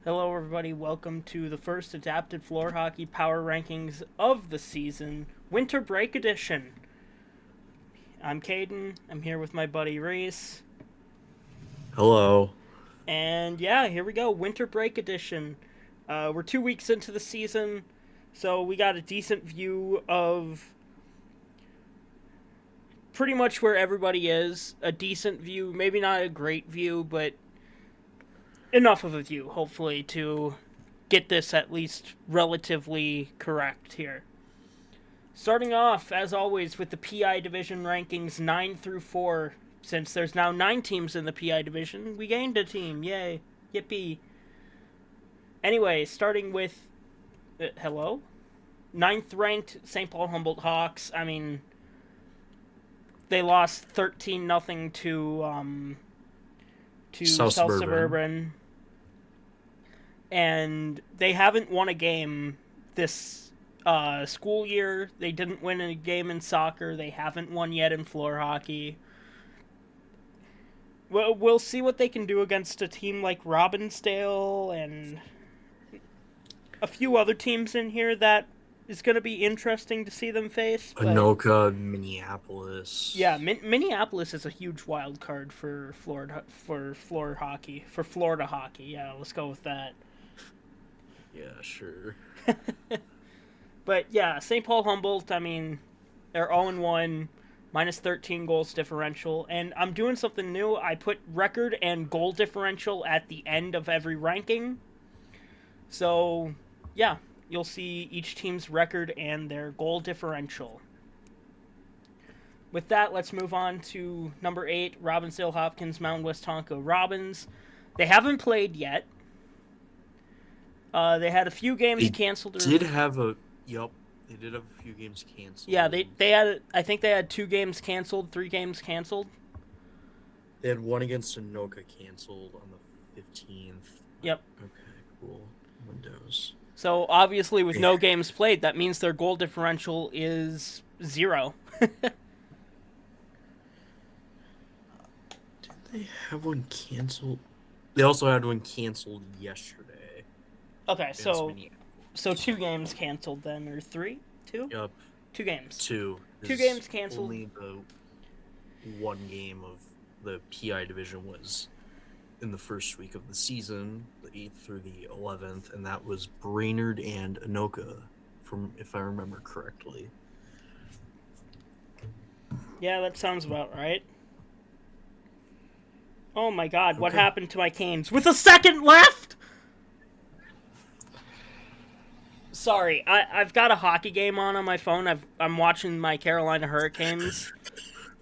Hello, everybody. Welcome to the first adapted floor hockey power rankings of the season, Winter Break Edition. I'm Caden. I'm here with my buddy Reese. Hello. And yeah, here we go. Winter Break Edition. We're 2 weeks into the season, so we got a decent view of pretty much where everybody is. A decent view, maybe not a great view, but enough of a view, hopefully, to get this at least relatively correct here. Starting off, as always, with the PI division rankings 9 through 4. Since there's now 9 teams in the PI division, we gained a team. Yay. Yippee. Anyway, starting with. Hello? Ninth ranked St. Paul Humboldt Hawks. I mean, they lost 13 nothing to South South Suburban. Suburban. And they haven't won a game this school year. They didn't win a game in soccer. They haven't won yet in floor hockey. Well, we'll see what they can do against a team like Robbinsdale and a few other teams in here that is going to be interesting to see them face. But Anoka, yeah, Minneapolis. Minneapolis is a huge wild card for Florida hockey. Yeah, let's go with that. Yeah, sure. But yeah, St. Paul Humboldt, I mean, they're 0-1, minus 13 goals differential. And I'm doing something new. I put record and goal differential at the end of every ranking. So, yeah, you'll see each team's record and their goal differential. With that, let's move on to number 8, Robbinsdale Hopkins, Mountain West Tonka Robins. They haven't played yet. They had a few games They canceled. did have a yep. They did have a few games Yeah, canceled. they had. I think they had 2 games canceled, 3 games canceled. They had one against Anoka canceled on the 15th. Yep. Okay, cool. Windows. So obviously, with They, no games played, that means their goal differential is 0. did they have one canceled? They also had one canceled yesterday Okay, against so Minneapolis. 2 games canceled then, or three, two, Yep, 2 games, two. two Is games canceled. only the one game of the PI division was in the first week of the season, the 8th through the 11th, and that was Brainerd and Anoka, from if I remember correctly. Yeah, that sounds about right. Oh my God, what Okay. happened to my Canes? With a second left? Sorry, I've got a hockey game on my phone. I'm watching my Carolina Hurricanes,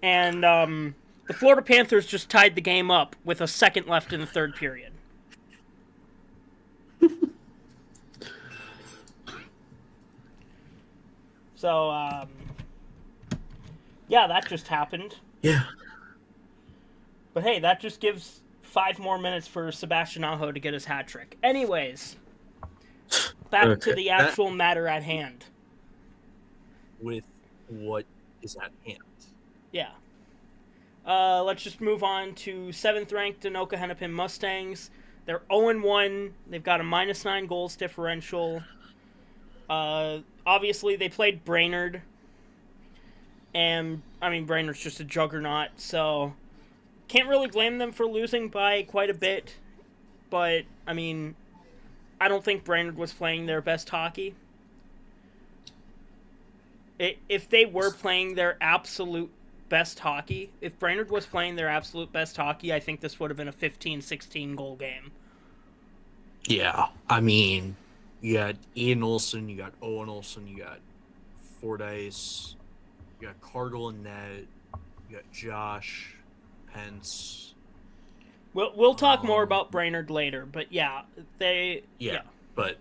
and the Florida Panthers just tied the game up with a second left in the third period. So yeah, that just happened. Yeah. But hey, that just gives 5 more minutes for Sebastian Aho to get his hat trick. Anyways, back to Okay. the That actual matter at hand. with what is at hand. Yeah. Let's just move on to 7th ranked Anoka Hennepin Mustangs. They're 0-1. They've got a minus 9 goals differential. Obviously, they played Brainerd. And, I mean, Brainerd's just a juggernaut, so can't really blame them for losing by quite a bit. But, I mean, I don't think Brainerd was playing their best hockey. If they were playing their absolute best hockey, if Brainerd was playing their absolute best hockey, I think this would have been a 15-16 goal game. Yeah. I mean, you got Ian Olson, you got Owen Olson, you got Fordyce, you got Cargill and Net, you got Josh, Pence. We'll talk more Um, about Brainerd later, but yeah, yeah, yeah. but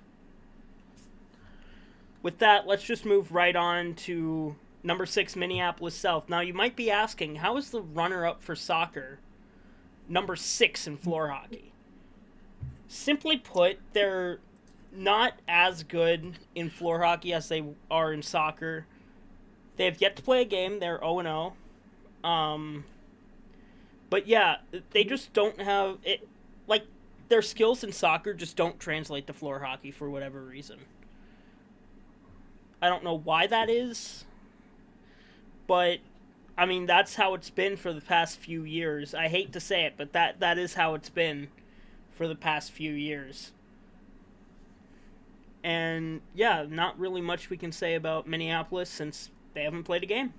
With that, let's just move right on to number 6 Minneapolis South. Now you might be asking, how is the runner up for soccer number 6 in floor hockey? Simply put, they're not as good in floor hockey as they are in soccer. They have yet to play a game. They're 0-0. But yeah, they just don't have it. Like, their skills in soccer just don't translate to floor hockey for whatever reason. I don't know why that is, but I mean that's how it's been for the past few years. I hate to say it, but that is how it's been for the past few years. And yeah, not really much we can say about Minneapolis since they haven't played a game.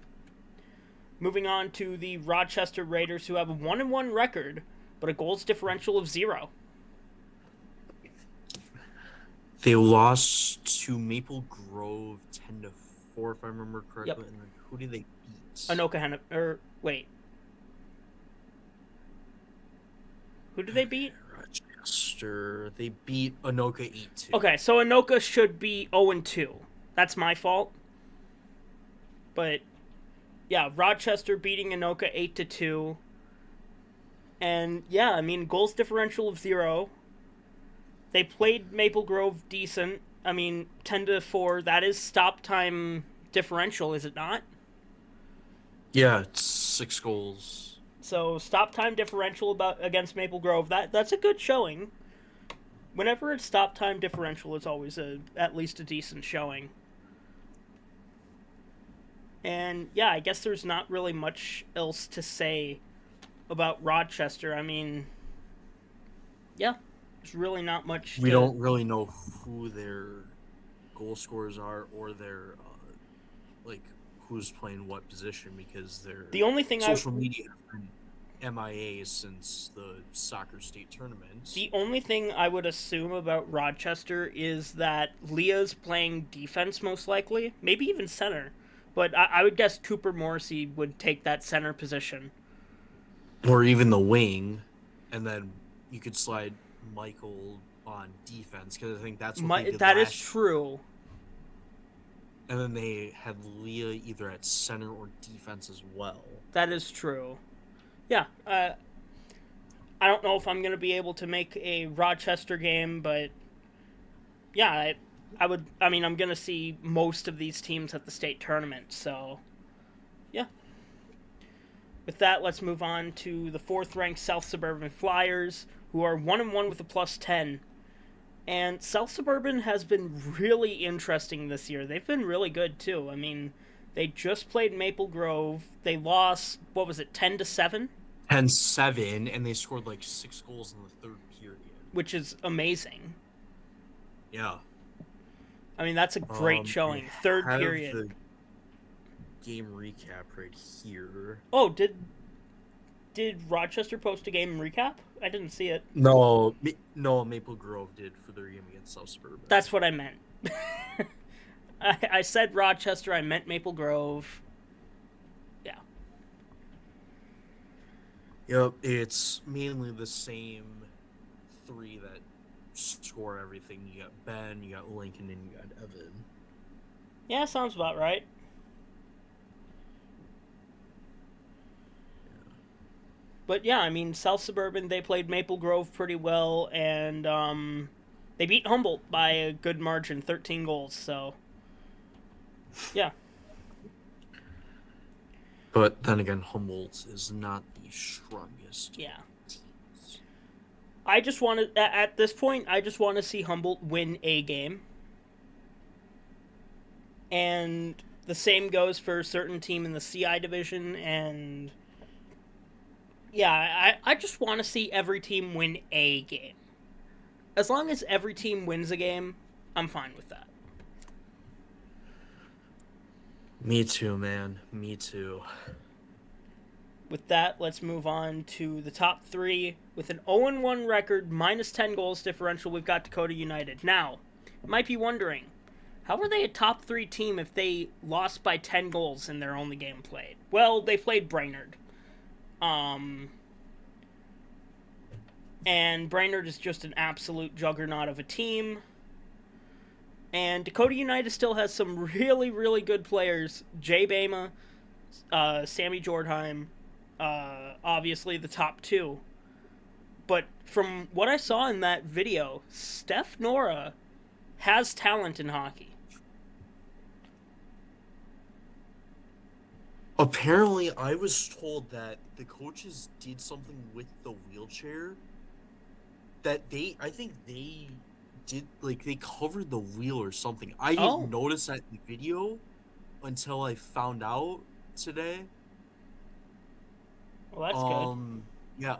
Moving on to the Rochester Raiders, who have a 1-1 record, but a goals differential of 0. They lost to Maple Grove 10-4, if I remember correctly. Yep. And then who did they beat? Anoka wait. Who did they beat? Rochester. They beat Anoka 8-2. Okay, so Anoka should be 0-2. That's my fault. But yeah, Rochester beating Anoka 8-2. And yeah, I mean, goals differential of 0. They played Maple Grove decent. I mean, 10-4. That is stop time differential, is it not? Yeah, it's 6 goals. So stop time differential against Maple Grove. That's a good showing. Whenever it's stop time differential, it's always at least a decent showing. And yeah, I guess there's not really much else to say about Rochester. I mean, yeah, there's really not much. We don't really know who their goal scorers are or their like who's playing what position because their the only thing social media has been MIA since the soccer state tournament. The only thing I would assume about Rochester is that Leah's playing defense most likely, maybe even center. But I would guess Cooper Morrissey would take that center position. Or even the wing, and then you could slide Michael on defense because I think that's what they did that is last true. year. And then they had Leah either at center or defense as well. That is true. Yeah, I don't know if I'm going to be able to make a Rochester game, but yeah, I mean, I'm going to see most of these teams at the state tournament, so yeah. With that, let's move on to the 4th-ranked South Suburban Flyers, who are 1-1 with a +10. And South Suburban has been really interesting this year. They've been really good, too. I mean, they just played Maple Grove. They lost, 10-7? 10-7, and they scored like 6 goals in the 3rd period. Which is amazing. Yeah. I mean, that's a great showing. 3rd period. The game recap right here. Oh, did Rochester post a game recap? I didn't see it. No, Maple Grove did for their game against South Suburban. That's what I meant. I said Rochester, I meant Maple Grove. Yeah. Yep, it's mainly the same 3 that score everything. You got Ben, you got Lincoln, and you got Evan. Yeah, sounds about right. But yeah, I mean, South Suburban, they played Maple Grove pretty well, and they beat Humboldt by a good margin, 13 goals, so yeah. But then again, Humboldt is not the strongest. Yeah. I just want to, at this point, I just want to see Humboldt win a game. And the same goes for a certain team in the CI division, and yeah, I just want to see every team win a game. As long as every team wins a game, I'm fine with that. Me too, man. Me too. With that, let's move on to the top 3. With an 0-1 record, -10 goals differential, we've got Dakota United. Now, you might be wondering, how are they a top 3 team if they lost by 10 goals in their only game played? Well, they played Brainerd. And Brainerd is just an absolute juggernaut of a team. And Dakota United still has some really, really good players. Jay Bama, Sammy Jordheim, obviously the top 2. But from what I saw in that video, Steph Nora has talent in hockey. Apparently, I was told that the coaches did something with the wheelchair that I think they did, like, they covered the wheel or something. I didn't Oh, notice that in the video until I found out today. well, that's good. Yeah.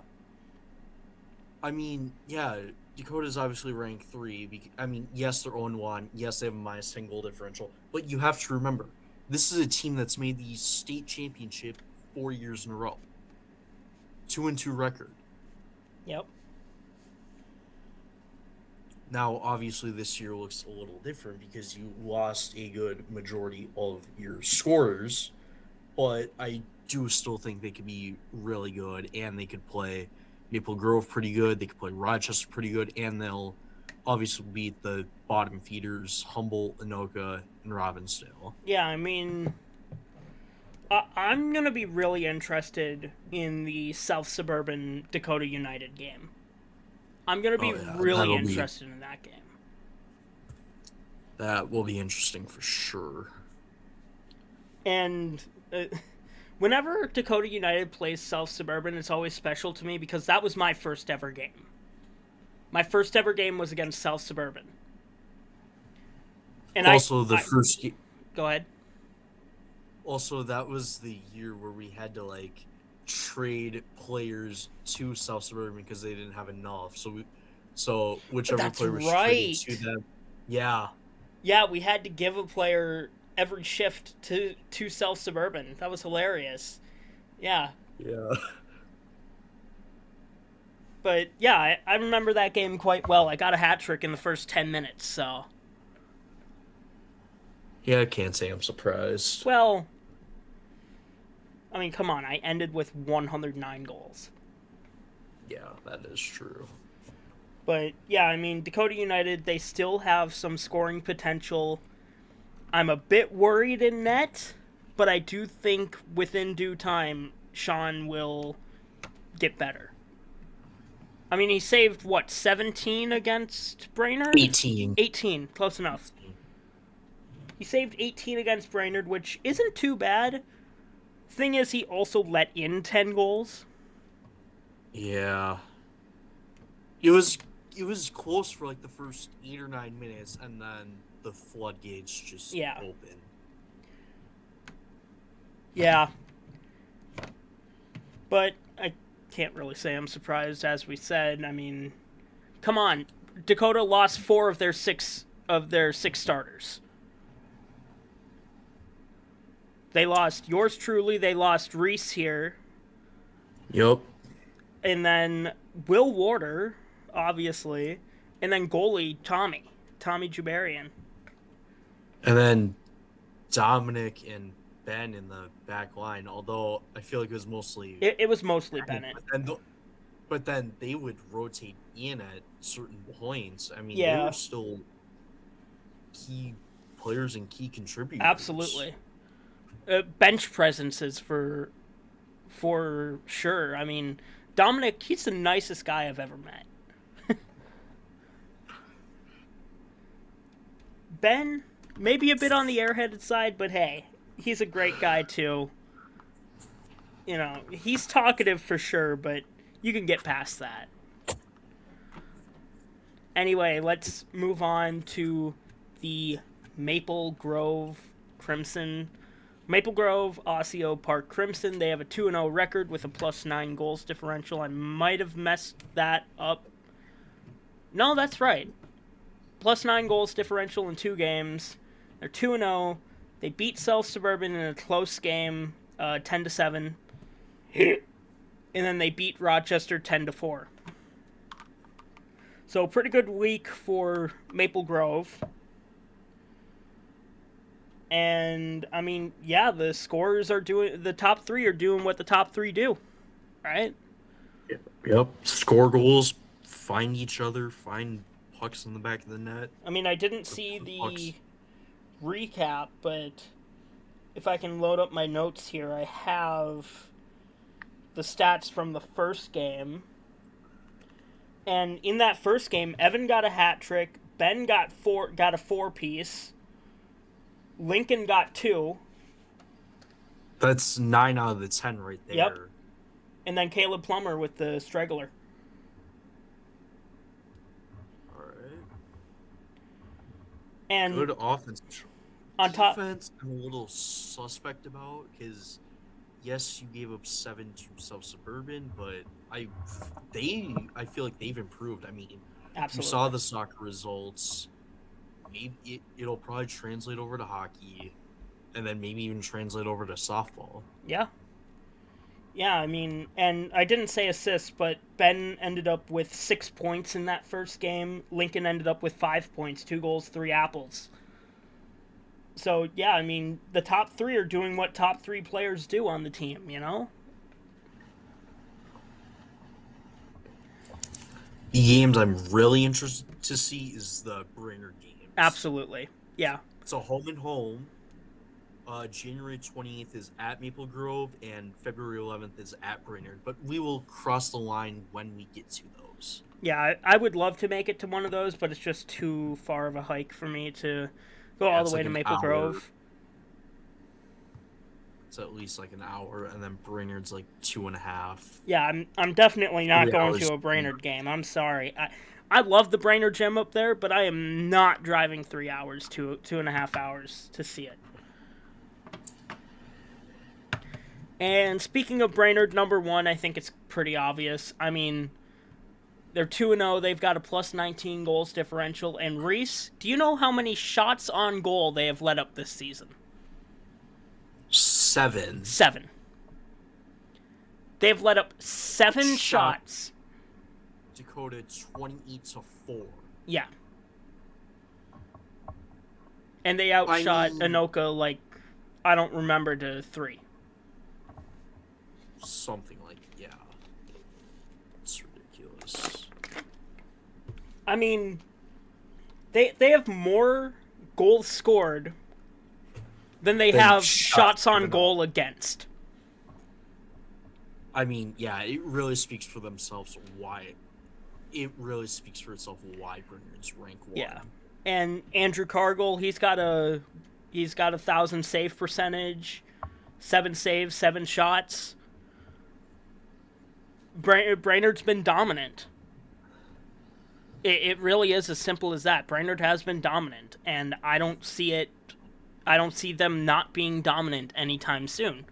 I mean, yeah, Dakota's obviously ranked 3. I mean, yes, they're 0-1. Yes, they have a -10 goal differential. But you have to remember, this is a team that's made the state championship 4 years in a row. 2-2 record. Yep. Now, obviously, this year looks a little different because you lost a good majority of your scorers, but I do still think they could be really good, and they could play Maple Grove pretty good. They could play Rochester pretty good, and they'll obviously beat the bottom feeders, Humboldt, Anoka, and Robbinsdale. Yeah, I mean, I'm gonna be really interested in the South Suburban Dakota United game. I'm gonna be Oh yeah, really interested in that game. that will be interesting for sure. And whenever Dakota United plays South Suburban, it's always special to me because that was my first ever game. My first ever game was against South Suburban. And Also, the I first go ahead. also that was the year where we had to like trade players to South Suburban because they didn't have enough. So whichever That's player was traded to right. them, yeah, Yeah, we had to give a player every shift to South Suburban. That was hilarious. Yeah, yeah, but yeah, I remember that game quite well. I got a hat trick in the first 10 minutes. So yeah. I can't say I'm surprised. well, I mean, come on. I ended with 109 goals. Yeah, that is true. But yeah, I mean, Dakota United, they still have some scoring potential. I'm a bit worried in net, but I do think within due time, Sean will get better. I mean, he saved, what, 17 against Brainerd? 18. 18, close enough. He saved 18 against Brainerd, which isn't too bad. Thing is, he also let in 10 goals. Yeah, it was close for like the first 8 or 9 minutes, and then the floodgates just Yeah. open. Yeah. But I can't really say I'm surprised, as we said. I mean, come on. Dakota lost 4 of their six starters. They lost yours truly. They lost Reese here, Yep. and then Will Warder, obviously, and then goalie Tommy Jubarian. And then Dominic and Ben in the back line, although I feel like it was mostly It was mostly Ben, Bennett. but then they would rotate in at certain points. I mean, they Yeah, were still key players and key contributors. absolutely. Bench presences for sure. I mean, Dominic, he's the nicest guy I've ever met. Ben, maybe a bit on the airheaded side, but hey, he's a great guy too. You know, he's talkative for sure, but you can get past that. Anyway, let's move on to the Maple Grove Crimson. Maple Grove, Osseo Park Crimson. They have a 2-0 record with a +9 goals differential. I might have messed that up. No, that's right. +9 goals differential in 2 games. They're 2-0. They beat South Suburban in a close game, 10-7. And then they beat Rochester 10-4. So pretty good week for Maple Grove. And I mean, yeah, the top three are doing what the top three do, right? Yep. Score goals, find each other, find pucks in the back of the net. I mean, I didn't see Pucks. the recap, but if I can load up my notes here, I have the stats from the first game. And in that first game, Evan got a hat trick, Ben got a 4-piece, Lincoln got 2. That's 9 out of the 10 right there. Yep. And then Caleb Plummer with the Straggler. And Good offense. on top, Defense, I'm a little suspect about because yes, you gave up 7 to South Suburban, but I feel like they've improved. I mean, you saw absolutely. the soccer results. Maybe it'll probably translate over to hockey, and then maybe even translate over to softball. Yeah. Yeah, I mean, and I didn't say assists, but Ben ended up with 6 points in that first game. Lincoln ended up with 5 points, 2 goals, 3 apples. So, yeah, I mean, the top three are doing what top three players do on the team, you know? The games I'm really interested to see is the Brainerd games. Absolutely. Yeah. It's a home and home. January 28th is at Maple Grove, and February 11th is at Brainerd. But we will cross the line when we get to those. Yeah, I would love to make it to one of those, but it's just too far of a hike for me to go Yeah, all the it's way like to an Maple hour. Grove. It's at least like an hour, and then Brainerd's like 2.5, Yeah, I'm definitely not 3 going hours. to a Brainerd game. I'm sorry. I love the Brainerd gym up there, but I am not driving 3 hours to 2.5 hours to see it. And speaking of Brainerd, number one, I think it's pretty obvious. I mean, they're 2-0. They've got a plus 19 goals differential. And Reese, do you know how many shots on goal they have let up this season? 7 7. They've let up 7 shot shots. Dakota 28-4. Yeah. And they outshot Anoka like, I don't remember, to 3. Something like, yeah. It's ridiculous. I mean, they have more goals scored than they Then have shots on given up. goal against. I mean, yeah, it really speaks for themselves why. It really speaks for itself why Brainerd's rank 1. Yeah. And Andrew Cargill, he's got a 1,000 save percentage, 7 saves, 7 shots. Brainerd's been dominant. It really is as simple as that. Brainerd has been dominant, and I don't see them not being dominant anytime soon.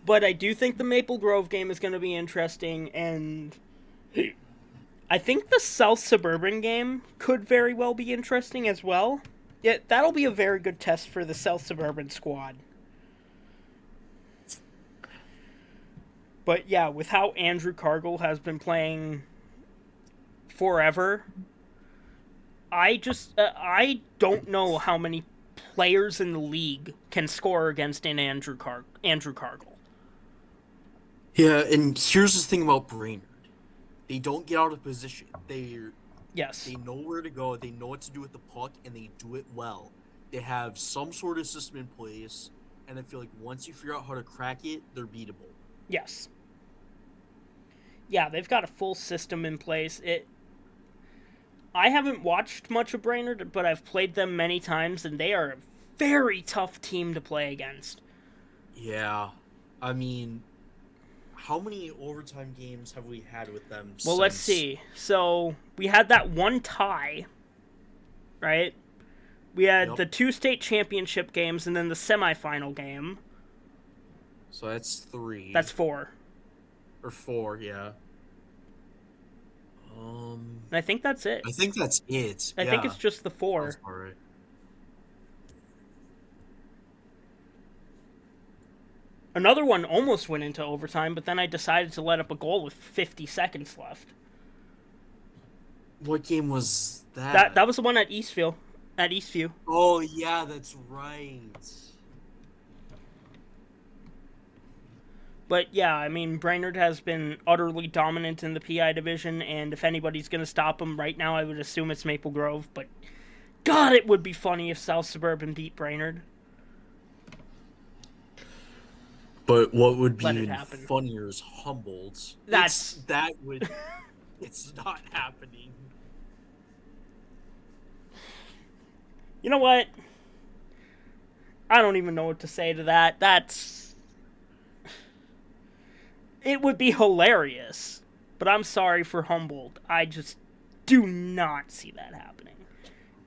But I do think the Maple Grove game is going to be interesting, and I think the South Suburban game could very well be interesting as well. Yeah, that'll be a very good test for the South Suburban squad. But yeah, with how Andrew Cargill has been playing forever, I don't know how many players in the league can score against an Andrew Cargill. Yeah, and here's the thing about Brainerd. They don't get out of position. Yes. They know where to go, they know what to do with the puck, and they do it well. They have some sort of system in place, and I feel like once you figure out how to crack it, they're beatable. Yes. Yeah, they've got a full system in place. I haven't watched much of Brainerd, but I've played them many times, and they are a very tough team to play against. Yeah. I mean, how many overtime games have we had with them Well, let's see. So, we had that one tie, right? We had the 2 state championship games and then the semifinal game. So that's 3. That's 4. Or 4, yeah. And I think that's it. I think that's it. I think it's just the 4. That's all right. Another one almost went into overtime, but then I decided to let up a goal with 50 seconds left. What game was that? That was the one at Eastview. Oh, yeah, that's right. But yeah, I mean, Brainerd has been utterly dominant in the PI division, and if anybody's going to stop them right now, I would assume it's Maple Grove. But God, it would be funny if South Suburban beat Brainerd. But what would be even funnier is Humboldt. It's not happening. You know what? I don't even know what to say to that. It would be hilarious. But I'm sorry for Humboldt. I just do not see that happening.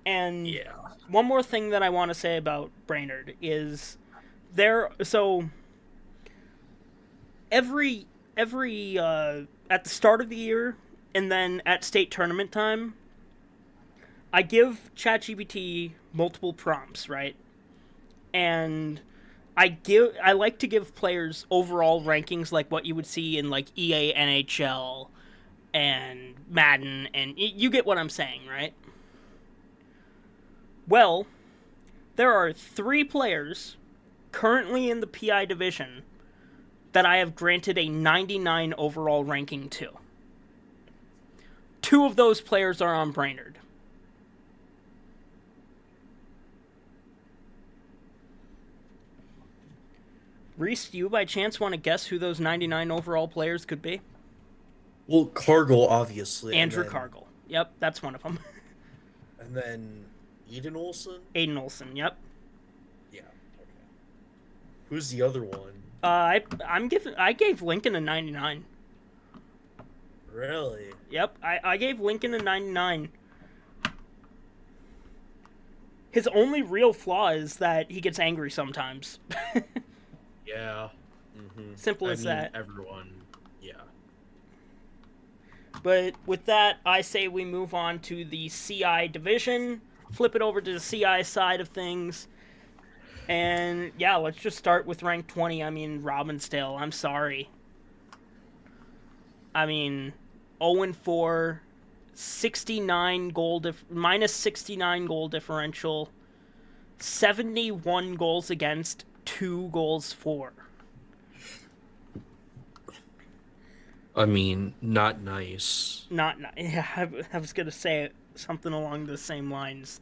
And Yeah. one more thing that I want to say about Brainerd is there. So every at the start of the year and then at state tournament time, I give ChatGPT multiple prompts, right? And I like to give players overall rankings like what you would see in like EA NHL and Madden, and you get what I'm saying, right? Well, there are 3 players currently in the PI division that I have granted a 99 overall ranking to. 2 of those players are on Brainerd. Reese, do you by chance want to guess who those 99 overall players could be? Well, Cargill, obviously, Andrew Cargill. Yep, that's one of them. and then Eden Olson. Aiden Olson. Yep. Yeah. Okay. Who's the other one? I gave Lincoln a 99. Really? Yep, I gave Lincoln a 99. His only real flaw is that he gets angry sometimes. Yeah. Simple as that. Everyone. Yeah. But with that, I say we move on to the CI division, flip it over to the CI side of things. And yeah, let's just start with rank 20. I mean, Robbinsdale, I'm sorry. I mean, 0-4, 69 goal minus 69 goal differential, 71 goals against, 2 goals for. I mean, not nice. Not yeah, I was gonna say something along the same lines.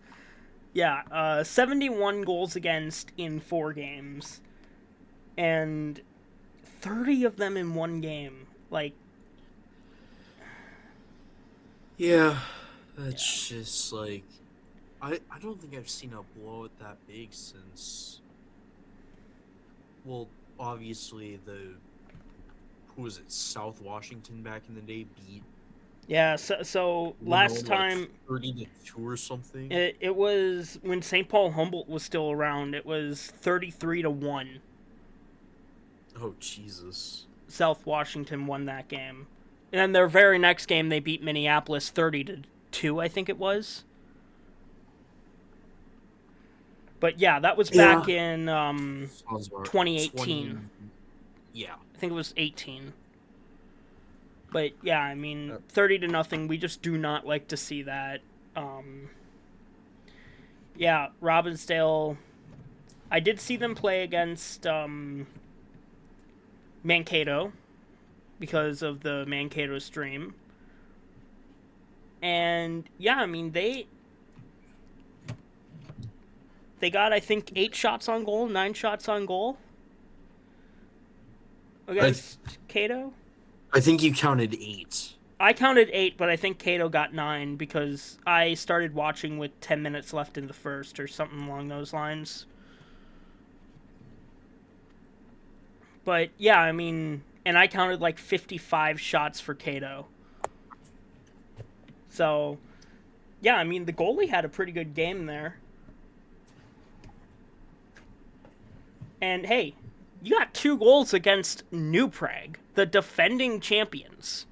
Yeah, 71 goals against in 4 games, and 30 of them in 1 game. Like, Yeah, that's just like I don't think I've seen a blowout that big since. Well, obviously who was it? South Washington back in the day beat. yeah. So last time 30-2 or something. it was when St. Paul Humboldt was still around. It was 33-1. Oh Jesus! South Washington won that game, and then their very next game they beat Minneapolis 30-2. I think it was. But yeah, that was back in 2018. Yeah. I think it was 18. But yeah, I mean, 30-0. We just do not like to see that. Yeah, Robbinsdale. I did see them play against Mankato because of the Mankato stream. And yeah, I mean, they got, I think, 8 shots on goal, 9 shots on goal against KATO. I think you counted 8. I counted 8, but I think KATO got 9 because I started watching with 10 minutes left in the first or something along those lines. But yeah, I mean, and I counted like 55 shots for KATO. So, yeah, I mean, the goalie had a pretty good game there. And hey, you got 2 goals against New Prague, the defending champions.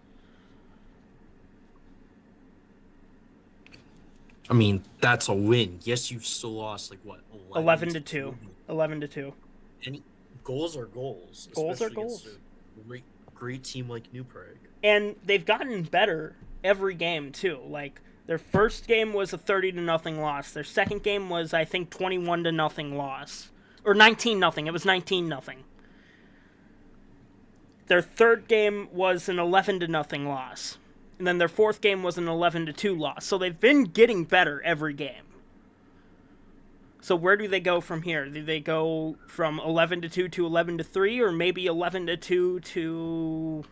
I mean, that's a win. Yes, you've still lost like what? 11-2. 11-2. Any goals are goals. Goals are goals. A great team like New Prague. And they've gotten better every game too. Like their first game was a 30-0 loss. Their second game was, I think, 21-0 loss. Or 19-0. It was 19-0. Their third game was an 11-0 loss. And then their fourth game was an 11-2 loss. So they've been getting better every game. So where do they go from here? Do they go from 11-2 to 11-3, or maybe 11-2 to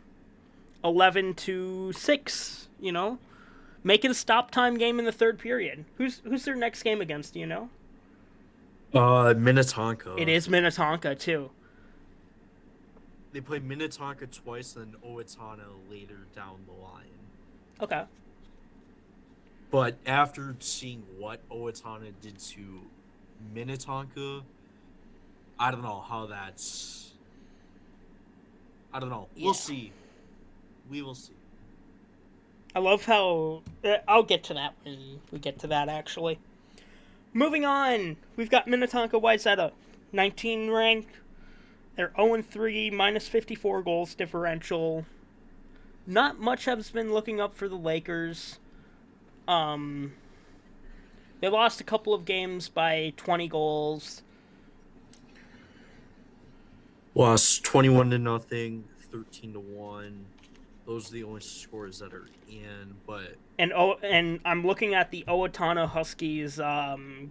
11-6? You know, make it a stop time game in the third period. Who's their next game against? Do you know? Minnetonka. It is Minnetonka too. They play Minnetonka twice, then Owatonna later down the line. Okay. But after seeing what Owatonna did to Minnetonka, I don't know how that's. I don't know. We'll Yeah. see. We will see. I love how. I'll get to that when we get to that, actually. Moving on, we've got Minnetonka Wayzata, 19 ranked. They're 0-3, minus 54 goals differential. Not much has been looking up for the Lakers. Um, they lost a couple of games by 20 goals. Lost 21-0, 13-1. Those are the only scores that are in. But And I'm looking at the Owatonna Huskies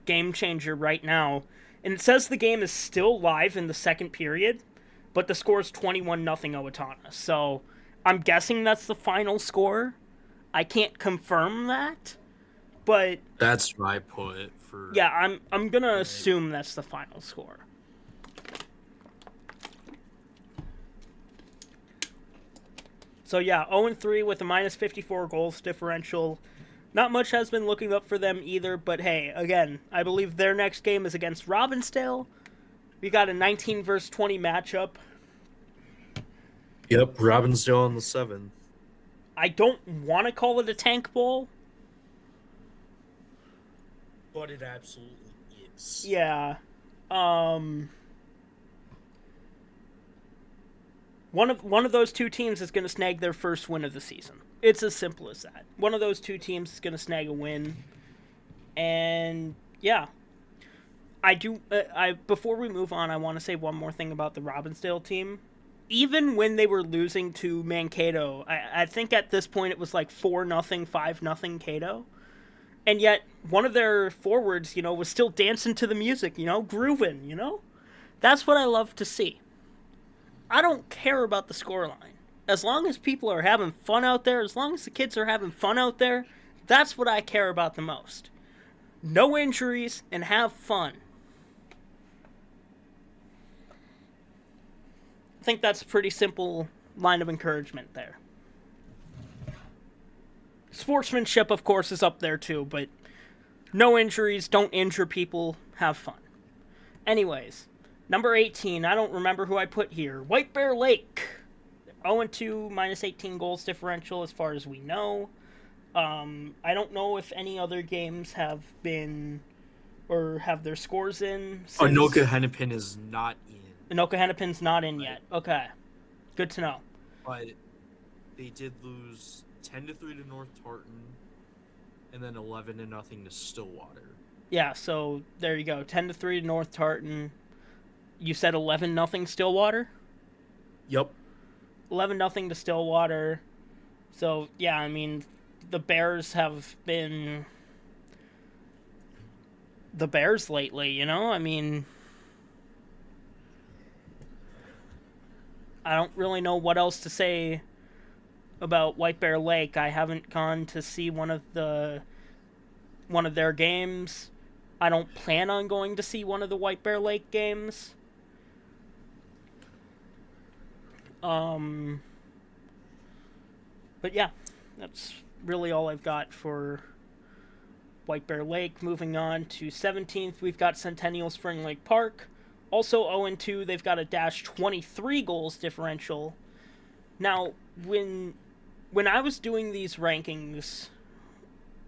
game changer right now, and it says the game is still live in the second period, but the score is 21-0 Owatonna. So I'm guessing that's the final score. I can't confirm that, but that's what I put for. yeah, I'm gonna assume that's the final score. So yeah, 0-3 with a minus 54 goals differential. Not much has been looking up for them either, but hey, again, I believe their next game is against Robbinsdale. We got a 19 versus 20 matchup. Yep, Robbinsdale on the 7th. I don't want to call it a tank bowl. But it absolutely is. Yeah. One of those two teams is going to snag their first win of the season. It's as simple as that. One of those two teams is going to snag a win. And yeah, I before we move on, I want to say one more thing about the Robbinsdale team. Even when they were losing to Mankato, I think at this point it was like 4-0, 5-0 Cato. And yet one of their forwards, was still dancing to the music, grooving, That's what I love to see. I don't care about the scoreline. As long as people are having fun out there, as long as the kids are having fun out there, that's what I care about the most. No injuries and have fun. I think that's a pretty simple line of encouragement there. Sportsmanship, of course, is up there too, but no injuries, don't injure people, have fun. Anyways, number 18, I don't remember who I put here. White Bear Lake. 0-2, minus 18 goals differential as far as we know. I don't know if any other games have been or have their scores in. Anoka Hennepin is not in. Anoka Hennepin's not in yet. Okay. Good to know. But they did lose 10-3 to North Tartan and then 11-0 to Stillwater. Yeah, so there you go. 10-3 to North Tartan. You said 11-0 Stillwater? Yep. 11-0 to Stillwater. So, yeah, I mean, the Bears have been the Bears lately, I mean, I don't really know what else to say about White Bear Lake. I haven't gone to see one of their games. I don't plan on going to see one of the White Bear Lake games. But yeah, that's really all I've got for White Bear Lake. Moving on to 17th, we've got Centennial Spring Lake Park. Also 0-2, they've got a dash 23 goals differential. Now, when I was doing these rankings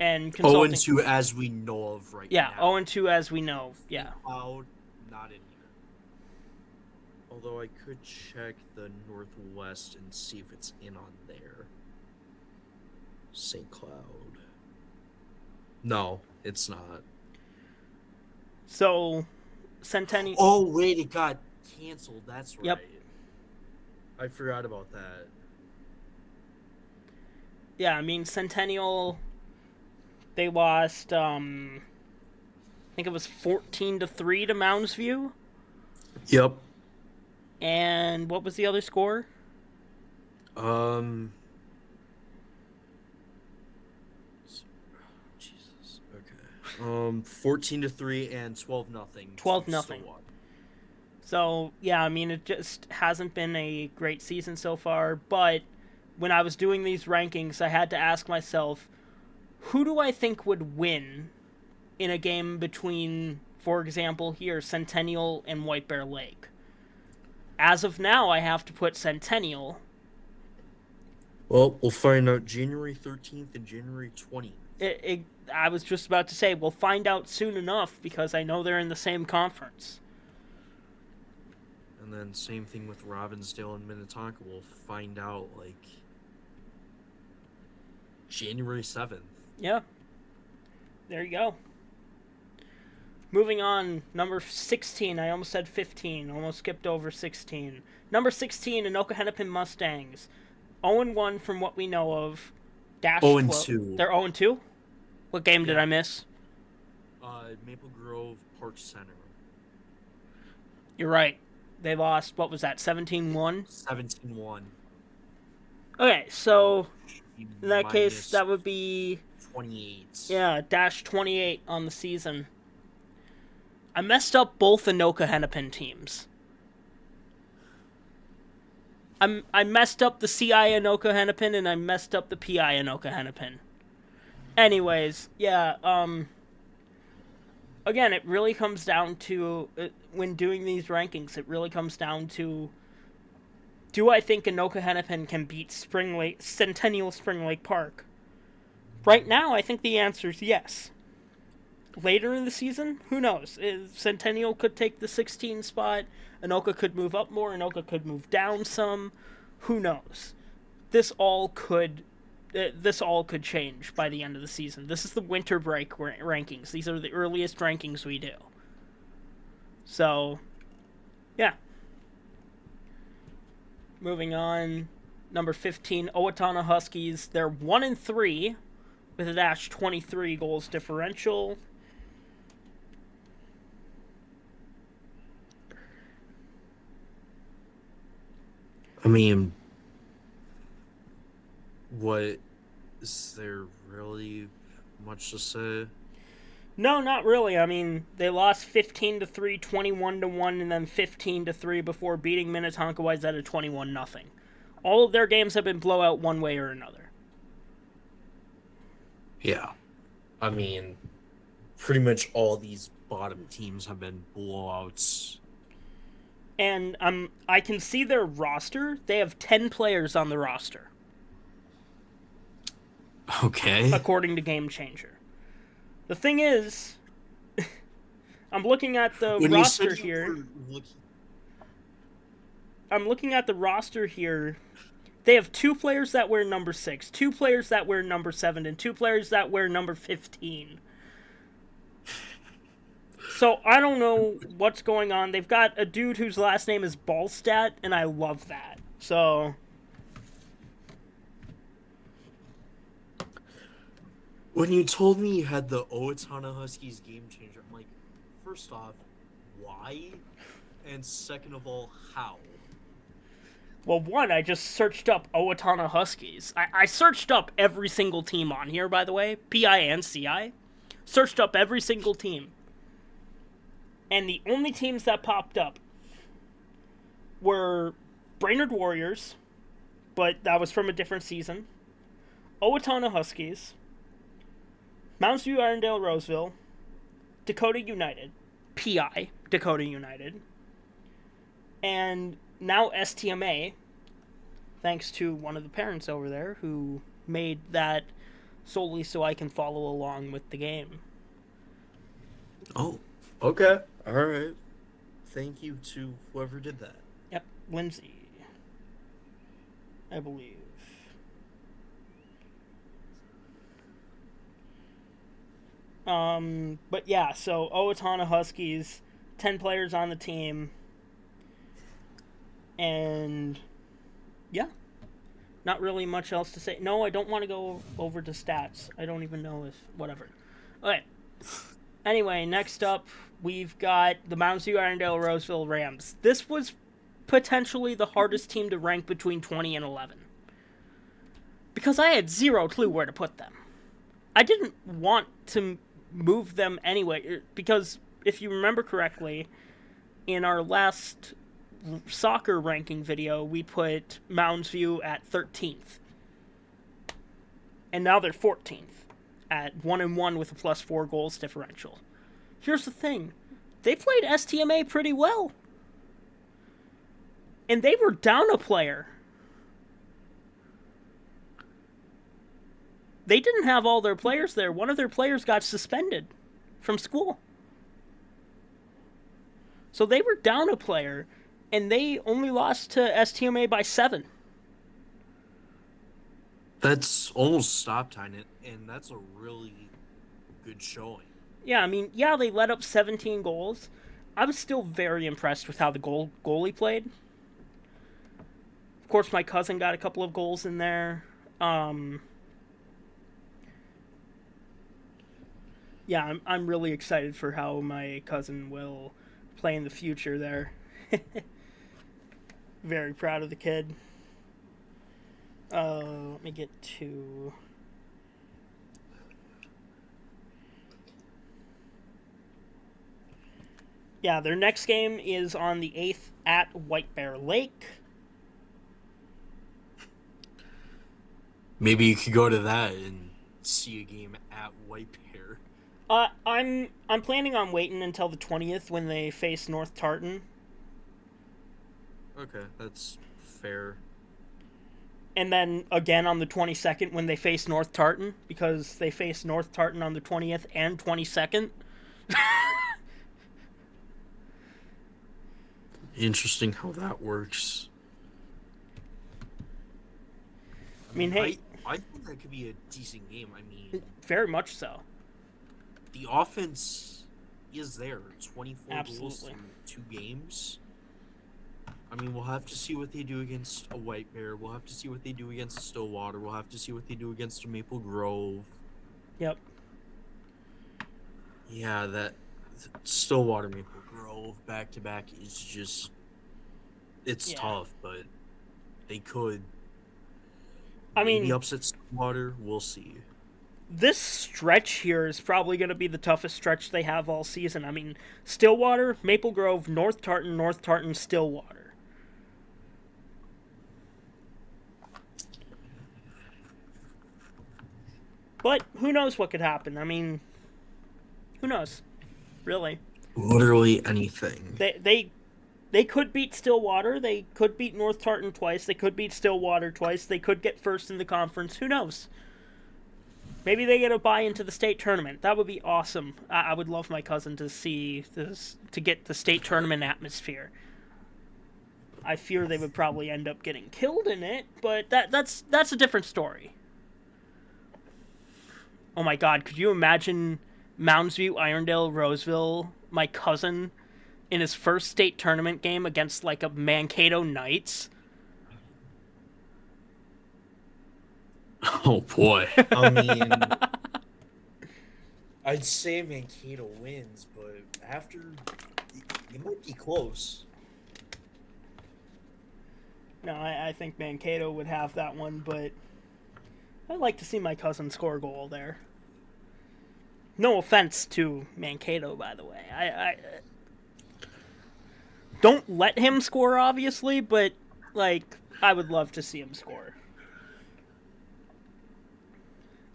and consulting... 0-2 as we know of right now. Yeah, 0-2 as we know, yeah. Cloud, not in here. Although I could check the Northwest and see if it's in on there. St. Cloud. No, it's not. So, Centennial... Oh, wait, it got canceled. That's right. Yep. I forgot about that. Yeah, I mean, Centennial, they lost, I think it was 14-3 to Mounds View. Yep. And what was the other score? Jesus. Okay. 14-3 and 12-0. 12-0. So, yeah, I mean, it just hasn't been a great season so far, but when I was doing these rankings, I had to ask myself, who do I think would win in a game between, for example, here, Centennial and White Bear Lake? As of now, I have to put Centennial. Well, we'll find out January 13th and January 20th. I was just about to say, we'll find out soon enough because I know they're in the same conference. And then same thing with Robbinsdale and Minnetonka. We'll find out, like, January 7th. Yeah. There you go. Moving on, number 16. I almost said 15. Almost skipped over 16. Number 16, Anoka Hennepin Mustangs. 0-1 from what we know of. 0-2. They're 0-2? What game did I miss? Maple Grove Park Center. You're right. They lost, what was that, 17-1? 17-1. Okay, so in that case, that would be 28. Yeah, dash 28 on the season. I messed up both Anoka Hennepin teams. I messed up the CI Anoka Hennepin and I messed up the PI Anoka Hennepin. Anyways, yeah, again, it really comes down to, when doing these rankings, it really comes down to, do I think Anoka Hennepin can beat Centennial Spring Lake Park? Right now, I think the answer is yes. Later in the season, who knows? Centennial could take the 16 spot. Anoka could move up more. Anoka could move down some. Who knows? This all could change by the end of the season. This is the winter break rankings. These are the earliest rankings we do. So, yeah. Moving on, number 15, Owatonna Huskies. They're 1-3 with a dash 23 goals differential. I mean, what is there really much to say? No, not really. I mean, they lost 15-3, 21-1, and then 15-3 before beating Minnetonka Wayzata 21-0. All of their games have been blowout one way or another. Yeah. I mean, pretty much all these bottom teams have been blowouts. And I can see their roster. They have 10 players on the roster. Okay. According to Game Changer. The thing is, I'm looking at the roster here. I'm looking at the roster here. They have 2 players that wear number 6, 2 players that wear number 7, and 2 players that wear number 15. So I don't know what's going on. They've got a dude whose last name is Ballstat, and I love that. So when you told me you had the Owatonna Huskies Game Changer, I'm like, first off, why? And second of all, how? Well, one, I just searched up Owatonna Huskies. I searched up every single team on here, by the way, PI and CI. Searched up every single team. And the only teams that popped up were Brainerd Warriors, but that was from a different season, Owatonna Huskies, Mounds View Irondale Roseville, Dakota United, PI Dakota United, and now STMA, thanks to one of the parents over there who made that solely so I can follow along with the game. Oh, okay. All right. Thank you to whoever did that. Yep, Lindsay, I believe. But yeah, so Owatonna Huskies, 10 players on the team. And yeah, not really much else to say. No, I don't want to go over to stats. I don't even know if, whatever. Okay. Anyway, next up, we've got the Mounds View Irondale Roseville Rams. This was potentially the hardest team to rank between 20 and 11. Because I had zero clue where to put them. I didn't want to move them anyway, because if you remember correctly, in our last soccer ranking video, we put Mounds View at 13th. And now they're 14th. at 1-1 with a +4 goals differential. Here's the thing. They played STMA pretty well. And they were down a player. They didn't have all their players there. One of their players got suspended from school. So they were down a player, and they only lost to STMA by 7. That's almost stop time, and that's a really good showing. Yeah, I mean, yeah, they let up 17 goals. I was still very impressed with how the goalie played. Of course, my cousin got a couple of goals in there. Yeah, I'm really excited for how my cousin will play in the future there. Very proud of the kid. Let me get to... Yeah, their next game is on the 8th at White Bear Lake. Maybe you could go to that and see a game at White Bear. I'm planning on waiting until the 20th when they face North Tartan. Okay, that's fair. And then again on the 22nd when they face North Tartan, because they face North Tartan on the 20th and 22nd. Interesting how that works. I mean, hey, I think that could be a decent game. I mean, very much so. The offense is there. 24 goals Absolutely. in 2 games. I mean, we'll have to see what they do against a White Bear. We'll have to see what they do against a Stillwater. We'll have to see what they do against a Maple Grove. Yep. Yeah, that Stillwater Maple Grove back-to-back is just... It's tough, but they could... I mean... Maybe upset Stillwater. We'll see. This stretch here is probably going to be the toughest stretch they have all season. I mean, Stillwater, Maple Grove, North Tartan, Stillwater. But who knows what could happen? I mean, who knows? Really. Literally anything. They could beat Stillwater. They could beat North Tartan twice. They could beat Stillwater twice. They could get first in the conference. Who knows? Maybe they get a bye into the state tournament. That would be awesome. I would love my cousin to see this, to get the state tournament atmosphere. I fear they would probably end up getting killed in it, but that's a different story. Oh my god, could you imagine Moundsview, Irondale, Roseville, my cousin, in his first state tournament game against like a Mankato Knights? Oh boy. I mean, I'd say Mankato wins, but after it might be close. No, I think Mankato would have that one, but I'd like to see my cousin score a goal there. No offense to Mankato, by the way. I don't let him score, obviously, but like I would love to see him score.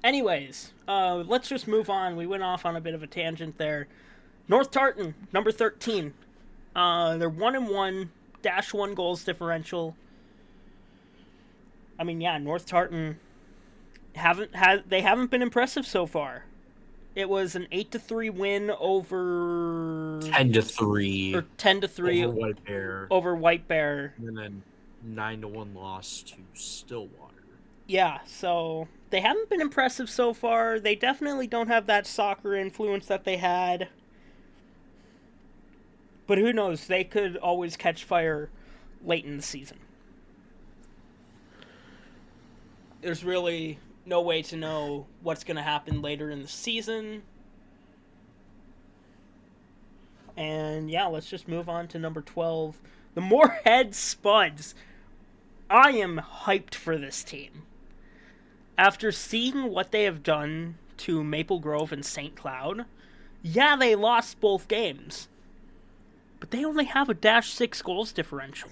Anyways, let's just move on. We went off on a bit of a tangent there. North Tartan, number 13. They're 1-1, -1 goals differential. I mean, yeah, North Tartan they haven't been impressive so far. It was an 8-3 win over 10-3 or 10-3 over White Bear, and then 9-1 loss to Stillwater. Yeah, so they haven't been impressive so far. They definitely don't have that soccer influence that they had. But who knows? They could always catch fire late in the season. There's really no way to know what's going to happen later in the season. And yeah, let's just move on to number 12. The Moorhead Spuds. I am hyped for this team. After seeing what they have done to Maple Grove and St. Cloud, yeah, they lost both games. But they only have a -6 goals differential.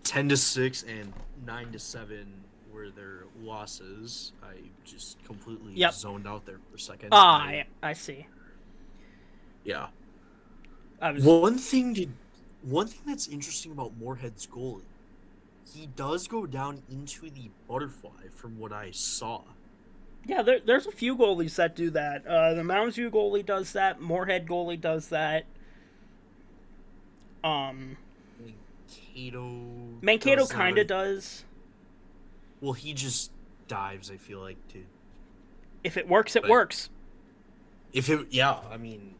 10-6 and 9-7 were their losses. I just completely Yep. zoned out there for a second. I see. Yeah. I was One thing that's interesting about Moorhead's goalie, he does go down into the butterfly from what I saw. Yeah, there's a few goalies that do that. The Mounds View goalie does that. Moorhead goalie does that. Mankato Mankato does kind that. of does. Well, he just dives, I feel like, to If it works, it but works. I mean,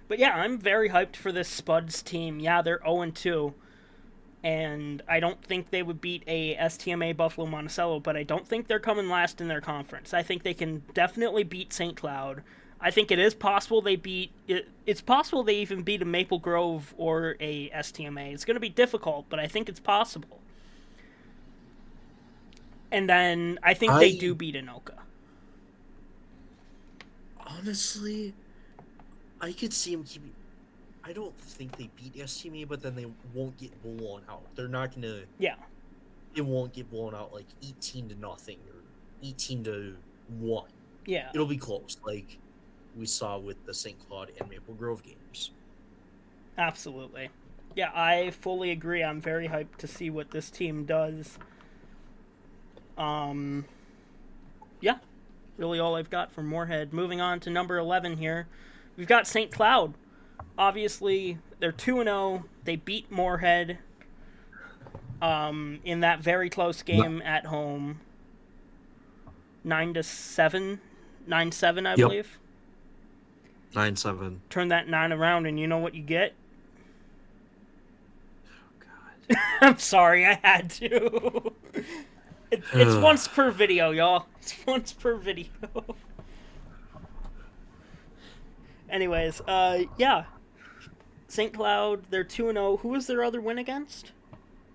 But yeah, I'm very hyped for this Spuds team. Yeah, they're 0-2. And I don't think they would beat a STMA Buffalo Monticello, but I don't think they're coming last in their conference. I think they can definitely beat St. Cloud. I think it is possible they beat. It's possible they even beat a Maple Grove or a STMA. It's going to be difficult, but I think it's possible. And then I think they do beat Anoka. Honestly, I could see him keeping. I don't think they beat STMA, but then they won't get blown out. They're not gonna. Yeah. It won't get blown out like 18-0 or 18-1. Yeah. It'll be close, like we saw with the St. Cloud and Maple Grove games. Absolutely. Yeah, I fully agree. I'm very hyped to see what this team does. Yeah, really all I've got for Moorhead. Moving on to number 11 here. We've got St. Cloud. Obviously, they're 2-0. They beat Moorhead in that very close game at home. 9-7. 9-7, I believe. 9-7. Turn that 9 around and you know what you get? Oh, God. I'm sorry, I had to. It's once per video, y'all. It's once per video. Anyways, yeah. St. Cloud, they're 2-0. Who was their other win against?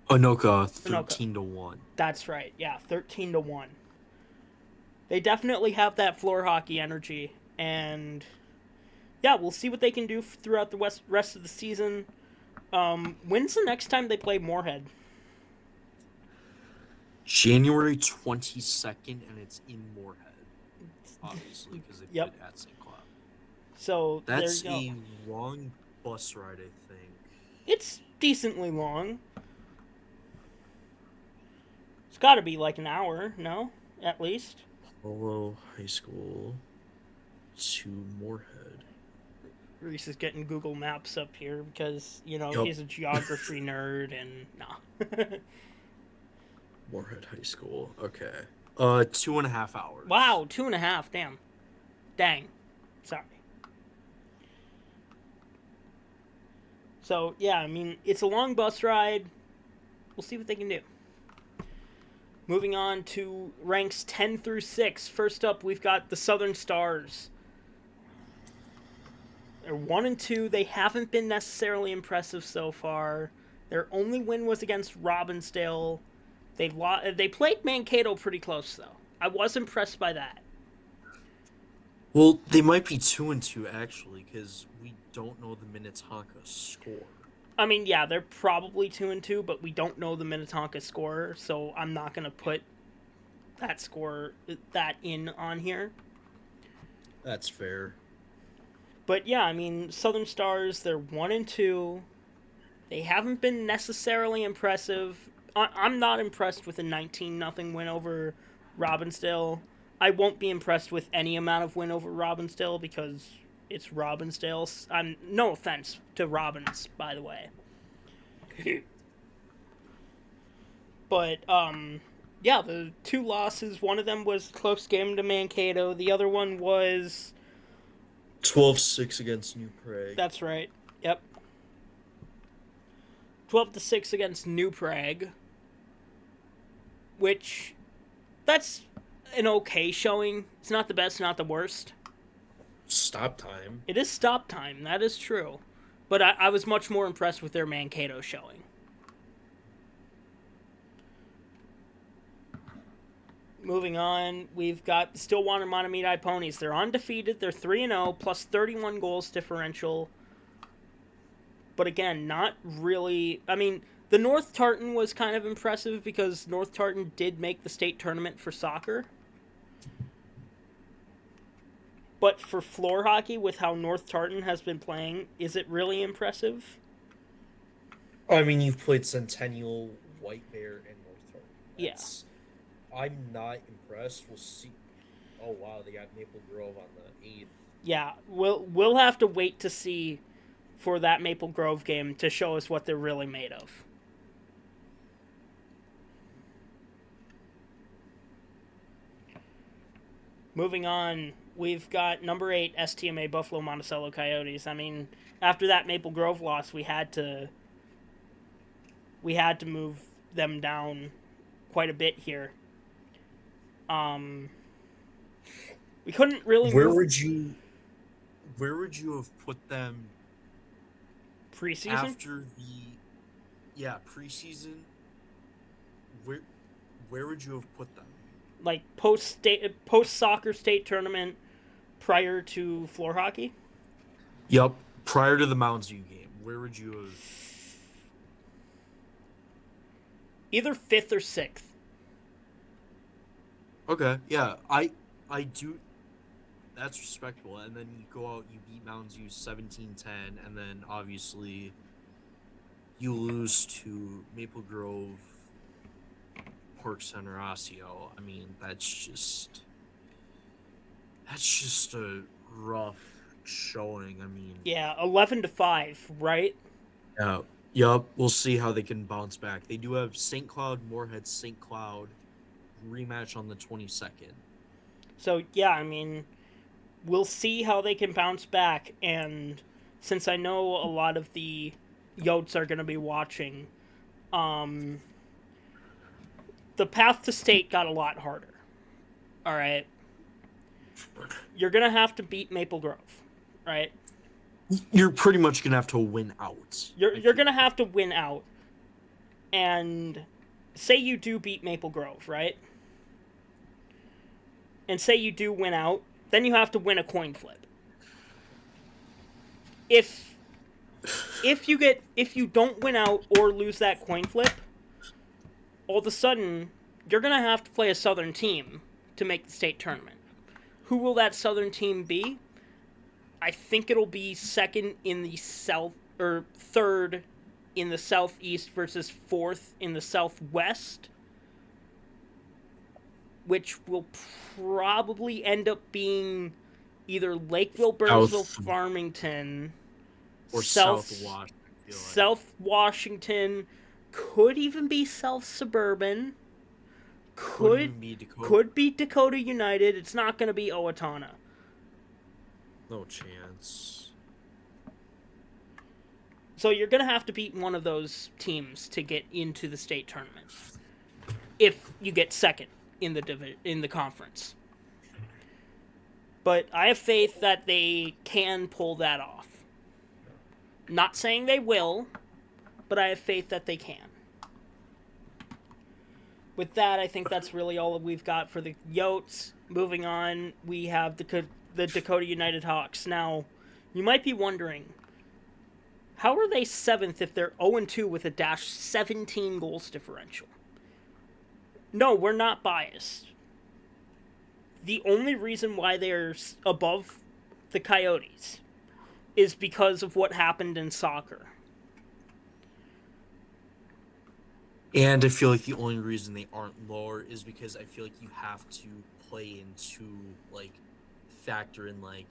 Anoka, 13-1. That's right. Yeah, 13-1. They definitely have that floor hockey energy, and yeah, we'll see what they can do throughout the rest of the season. When's the next time they play Moorhead? January 22nd, and it's in Moorhead, obviously, because they played at St. Cloud. So that's there you go. A long bus ride, I think. It's decently long. It's got to be like an hour, no? At least. Apollo High School to Moorhead. Reese is getting Google Maps up here because, he's a geography nerd and nah. Moorhead High School. Okay. 2.5 hours. Wow, 2.5. Damn. Dang. Sorry. So, yeah, I mean, it's a long bus ride. We'll see what they can do. Moving on to ranks 10 through 6. First up, we've got the Southern Stars. They're 1-2. They haven't been necessarily impressive so far. Their only win was against Robbinsdale. They played Mankato pretty close, though. I was impressed by that. Well, they might be 2-2, actually, because we don't know the Minnetonka score. I mean, yeah, they're probably 2-2, but we don't know the Minnetonka score, so I'm not going to put that in on here. That's fair. But yeah, I mean, Southern Stars, they're 1-2. They haven't been necessarily impressive. I'm not impressed with a 19-0 win over Robbinsdale. I won't be impressed with any amount of win over Robbinsdale because it's Robbinsdale. No offense to Robbins, by the way. But, yeah, the two losses, one of them was close game to Mankato. The other one was 12-6 against New Prague. That's right. Yep. 12-6 against New Prague. Which, that's an okay showing. It's not the best, not the worst. Stop time. It is stop time, that is true. But I was much more impressed with their Mankato showing. Moving on, we've got the Stillwater Montemedi Ponies. They're undefeated. They're 3-0, plus 31 goals differential. But again, not really. I mean, the North Tartan was kind of impressive because North Tartan did make the state tournament for soccer. But for floor hockey, with how North Tartan has been playing, is it really impressive? I mean, you've played Centennial, White Bear, and North Tartan. Yeah. I'm not impressed. We'll see. Oh wow, they got Maple Grove on the 8th. Yeah, we'll have to wait to see for that Maple Grove game to show us what they're really made of. Moving on, we've got number 8 STMA Buffalo Monticello Coyotes. I mean, after that Maple Grove loss, we had to move them down quite a bit here. We couldn't really Where move would you have put them preseason. after preseason? Where would you have put them? Like post soccer state tournament prior to floor hockey. Yep, prior to the Mounds View game, where would you have? Either 5th or 6th. Okay, yeah, I do. That's respectable. And then you go out, you beat Mounds View 17-10, and then obviously you lose to Maple Grove, Pork Center, Osseo. I mean, that's just a rough showing. I mean, Yeah, 11-5, right? yeah, yup. We'll see how they can bounce back. They do have St. Cloud, Moorhead, St. Cloud rematch on the 22nd. So yeah, I mean, we'll see how they can bounce back. And since I know a lot of the Yotes are going to be watching, the path to state got a lot harder. All right, you're going to have to beat Maple Grove, right? You're pretty much gonna have to win out. You're going to have to win out. And say you do beat Maple Grove, right? And say you do win out, then you have to win a coin flip. If you don't win out or lose that coin flip, all of a sudden you're gonna have to play a Southern team to make the state tournament. Who will that Southern team be? I think it'll be second in the South, or third in the Southeast versus fourth in the Southwest, which will probably end up being either Lakeville, Burnsville, Farmington, or South Washington. South Washington, could even be South Suburban, could be Dakota United. It's not going to be Owatonna. No chance. So you're going to have to beat one of those teams to get into the state tournament. If you get second in the conference. But I have faith that they can pull that off. Not saying they will, but I have faith that they can. With that, I think that's really all that we've got for the Yotes. Moving on, we have the Dakota United Hawks. Now, you might be wondering, how are they 7th if they're 0-2 with a -17 goals differential? No, we're not biased. The only reason why they're above the Coyotes is because of what happened in soccer. And I feel like the only reason they aren't lower is because I feel like you have to play into, like, factor in, like,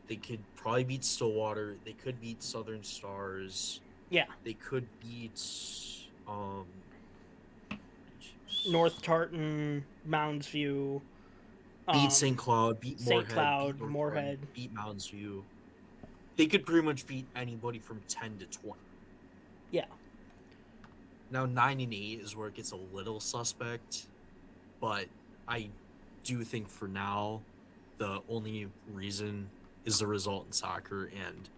they could probably beat Stillwater, they could beat Southern Stars. Yeah. They could beat, North Tartan, Mounds View. Beat St. Cloud, beat Moorhead. St. Cloud, beat Moorhead. Beat Mounds View. They could pretty much beat anybody from 10 to 20. Yeah. Now 9-8 is where it gets a little suspect, but I do think for now the only reason is the result in soccer, and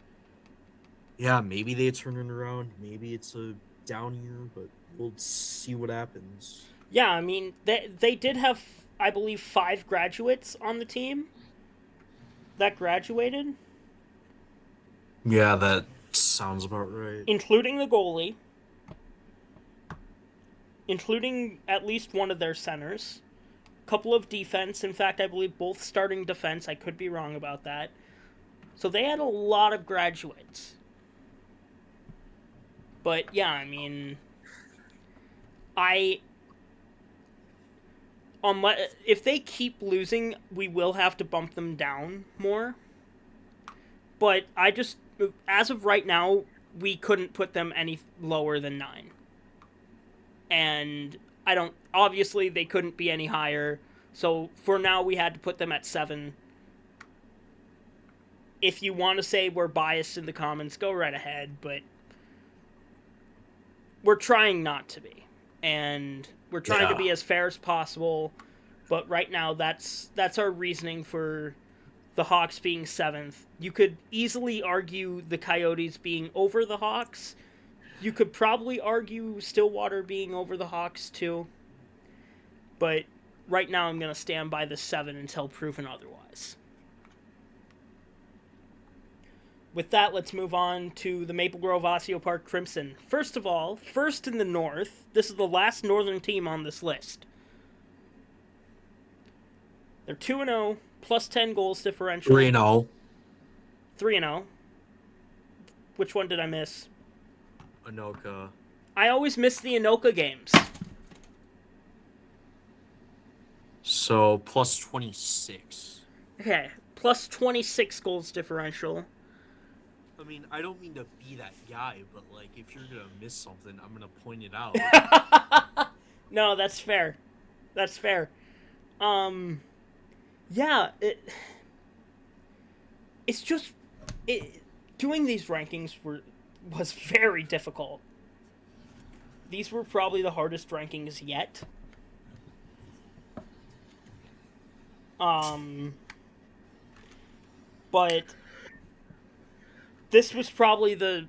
yeah, maybe they turn it around, maybe it's a down year, but we'll see what happens. Yeah, I mean, they did have, I believe, 5 graduates on the team that graduated. Yeah, that sounds about right. Including the goalie, including at least one of their centers, a couple of defense. In fact, I believe both starting defense. I could be wrong about that. So they had a lot of graduates. But yeah, I mean, if they keep losing, we will have to bump them down more. But as of right now, we couldn't put them any lower than 9. And obviously they couldn't be any higher. So for now, we had to put them at 7. If you want to say we're biased in the comments, go right ahead, but we're trying not to be. And we're trying to be as fair as possible, but right now that's our reasoning for the Hawks being 7th. You could easily argue the Coyotes being over the Hawks. You could probably argue Stillwater being over the Hawks too. But right now I'm going to stand by the 7 until proven otherwise. With that, let's move on to the Maple Grove Osseo Park Crimson. First of all, first in the North, this is the last Northern team on this list. They're 2-0, plus 10 goals differential. 3-0. 3-0. Which one did I miss? Anoka. I always miss the Anoka games. So, plus 26. Okay, plus 26 goals differential. I mean, I don't mean to be that guy, but, like, if you're going to miss something, I'm going to point it out. No, that's fair. That's fair. Yeah, it's just... doing these rankings was very difficult. These were probably the hardest rankings yet. But this was probably the,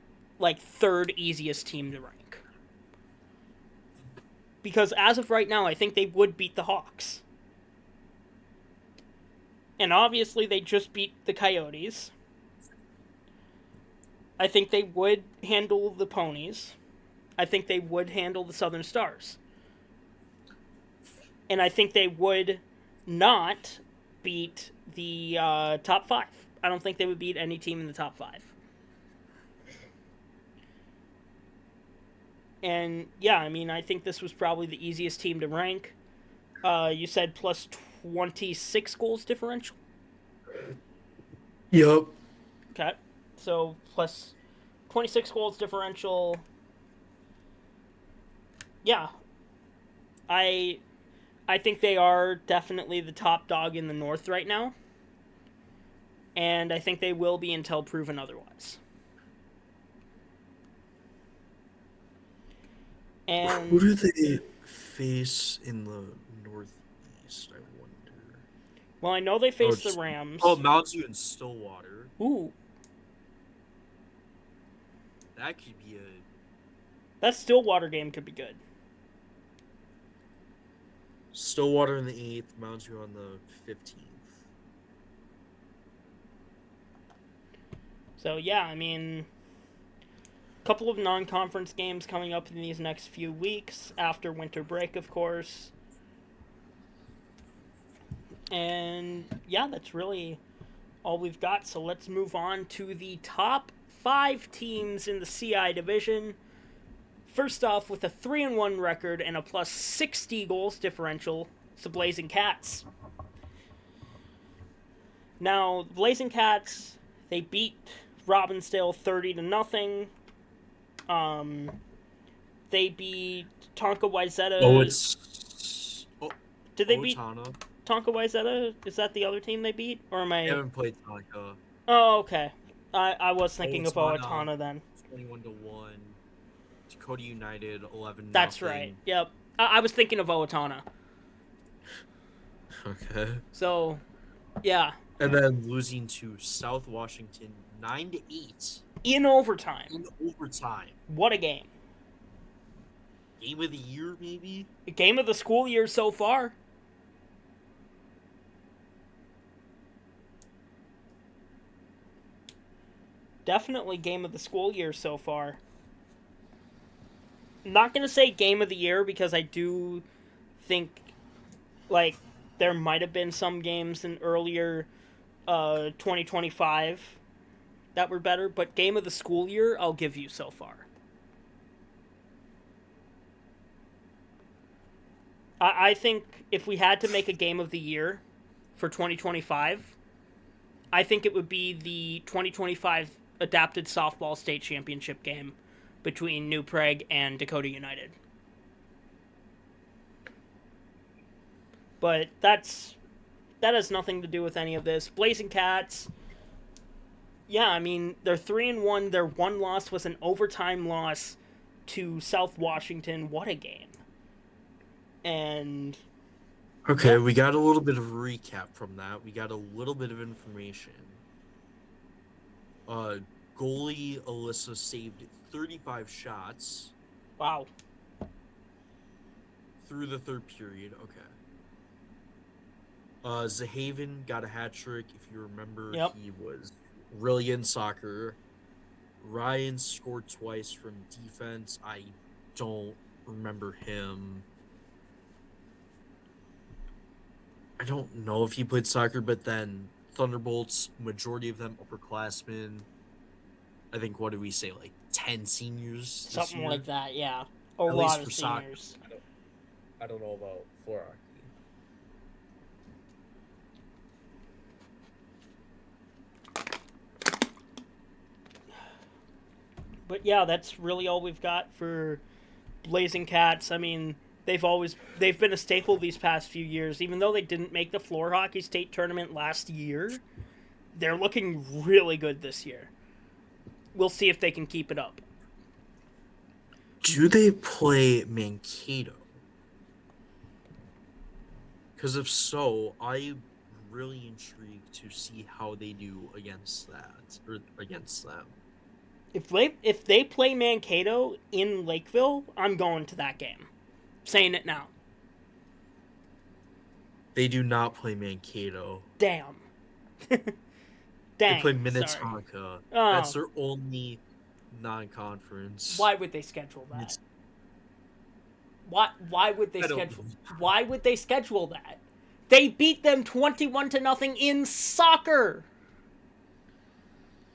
third easiest team to rank. Because as of right now, I think they would beat the Hawks. And obviously, they just beat the Coyotes. I think they would handle the Ponies. I think they would handle the Southern Stars. And I think they would not beat the top 5. I don't think they would beat any team in the top 5. And, yeah, I mean, I think this was probably the easiest team to rank. You said plus 26 goals differential? Yep. Okay. So, plus 26 goals differential. Yeah. I think they are definitely the top dog in the North right now. And I think they will be until proven otherwise. And who do they face in the Northeast, I wonder? Well, I know they face the Rams. Oh, Mounds View and Stillwater. Ooh. That could be That Stillwater game could be good. Stillwater in the 8th, Mounds View on the 15th. So, yeah, I mean, a couple of non-conference games coming up in these next few weeks, after winter break, of course. And, yeah, that's really all we've got. So let's move on to the top 5 teams in the CI division. First off, with a 3-1 record and a plus 60 goals differential, it's the Blazing Cats. Now, the Blazing Cats, they beat Robbinsdale 30-0. They beat Tonka Wayzata. Did they beat Tonka Wayzata? Is that the other team they beat? Or am I... They haven't played Tonka. Oh, okay. I was thinking of Owatonna then. 21-1. Dakota United 11-0. That's right. Yep. I was thinking of Owatonna. Okay. So, yeah. And then losing to South Washington 9-8. In overtime. What a game. Game of the year, maybe? A game of the school year so far. definitely game of the school year so far. I'm not gonna say game of the year because I do think like there might have been some games in earlier 2025 that were better, but game of the school year I'll give you so far. I think if we had to make a game of the year for 2025, I think it would be the 2025 adapted softball state championship game between New Prague and Dakota United. But that has nothing to do with any of this. Blazing Cats, yeah, I mean they're 3-1. Their one loss was an overtime loss to South Washington. What a game! And Okay, we got a little bit of a recap from that. We got a little bit of information. Goalie Alyssa saved 35 shots. Wow. Through the third period. Okay. Zahaven got a hat trick. If you remember, Yep. He was really good in soccer. Ryan scored twice from defense. I don't remember him. I don't know if he played soccer, but then Thunderbolts, majority of them upperclassmen. I think, what did we say, like 10 seniors? Something like that, yeah. A At lot least of for seniors. soccer. I don't know about floor hockey. But yeah, that's really all we've got for Blazing Cats. I mean, they've been a staple these past few years. Even though they didn't make the floor hockey state tournament last year, they're looking really good this year. We'll see if they can keep it up. Do they play Mankato? Because if so, I'm really intrigued to see how they do against that, or against them. If they play Mankato in Lakeville, I'm going to that game. Saying it now. They do not play Mankato. Damn. Dang. They play Sorry. Minnetonka. Oh. That's their only non-conference. Why would they schedule that? Why would they schedule? Why would they schedule that? They beat them 21-0 in soccer.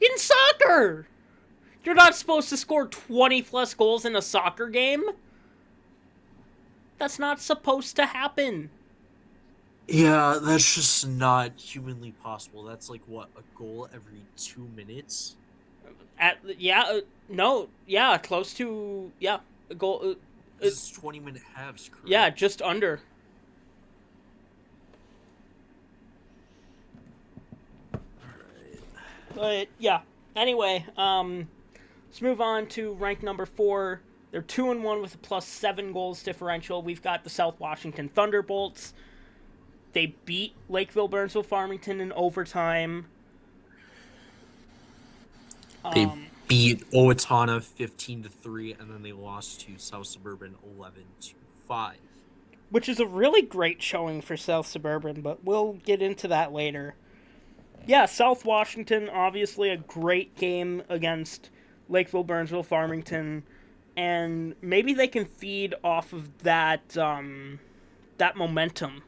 In soccer. You're not supposed to score 20 plus goals in a soccer game. That's not supposed to happen. Yeah, that's just not humanly possible. That's like, what, a goal every 2 minutes? Close to, a goal. It's 20-minute halves, correct? Yeah, just under. Alright. But, yeah. Anyway, let's move on to rank number 4. They're 2-1 with a +7 goals differential. We've got the South Washington Thunderbolts. They beat Lakeville Burnsville Farmington in overtime. They beat Owatonna 15-3, and then they lost to South Suburban 11-5. Which is a really great showing for South Suburban, but we'll get into that later. Yeah, South Washington, obviously a great game against Lakeville Burnsville Farmington, and maybe they can feed off of that that momentum,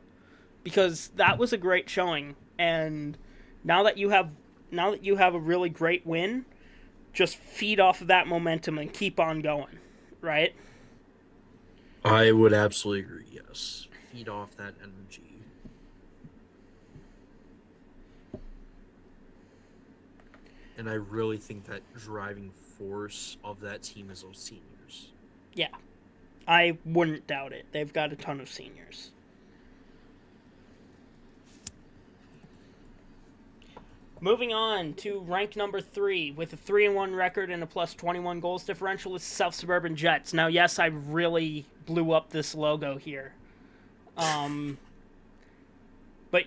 because that was a great showing, and now that you have a really great win, just feed off of that momentum and keep on going, right? I would absolutely agree, yes. Feed off that energy. And I really think that driving force of that team is those seniors. Yeah. I wouldn't doubt it. They've got a ton of seniors. Moving on to rank number 3 with a 3-1 record and a +21 goals differential is South Suburban Jets. Now, yes, I really blew up this logo here. But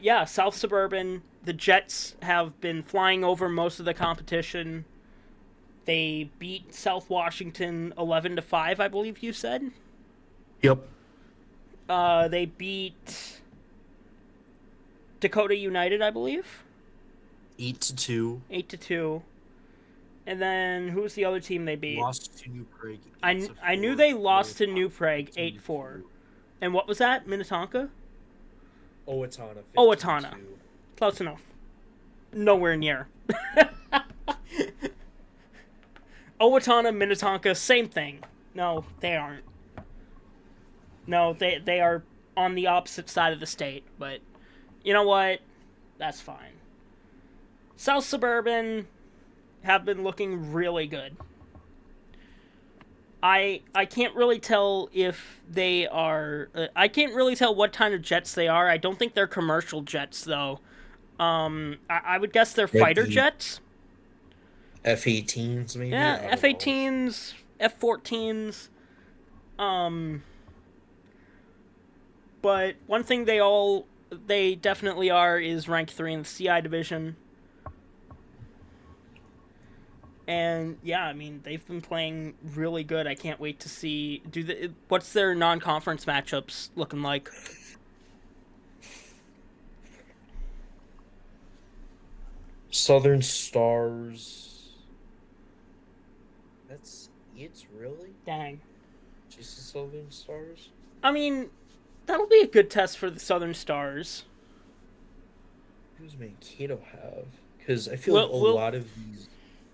yeah, South Suburban, the Jets have been flying over most of the competition. They beat South Washington 11-5, I believe you said. Yep. They beat Dakota United, I believe. 8-2. 8-2. And then who was the other team they beat? Lost to New Prague. I knew they lost to New Prague 8-4. And what was that? Minnetonka? Owatonna Owatonna. 15-2. Close enough. Nowhere near. Owatonna, Minnetonka, same thing. No, they aren't. No, they are on the opposite side of the state, but you know what? That's fine. South Suburban have been looking really good. I can't really tell if they are. I can't really tell what kind of jets they are. I don't think they're commercial jets though. I would guess they're fighter jets. F-18s maybe. Yeah, F-18s, F-14s. But one thing they definitely are is rank 3 in the CI division. And yeah, I mean they've been playing really good. I can't wait to see what's their non-conference matchups looking like. Southern Stars. That's it, really? Dang. Just the Southern Stars? I mean, that'll be a good test for the Southern Stars. Who does Mankato have? Because I feel like a lot of these.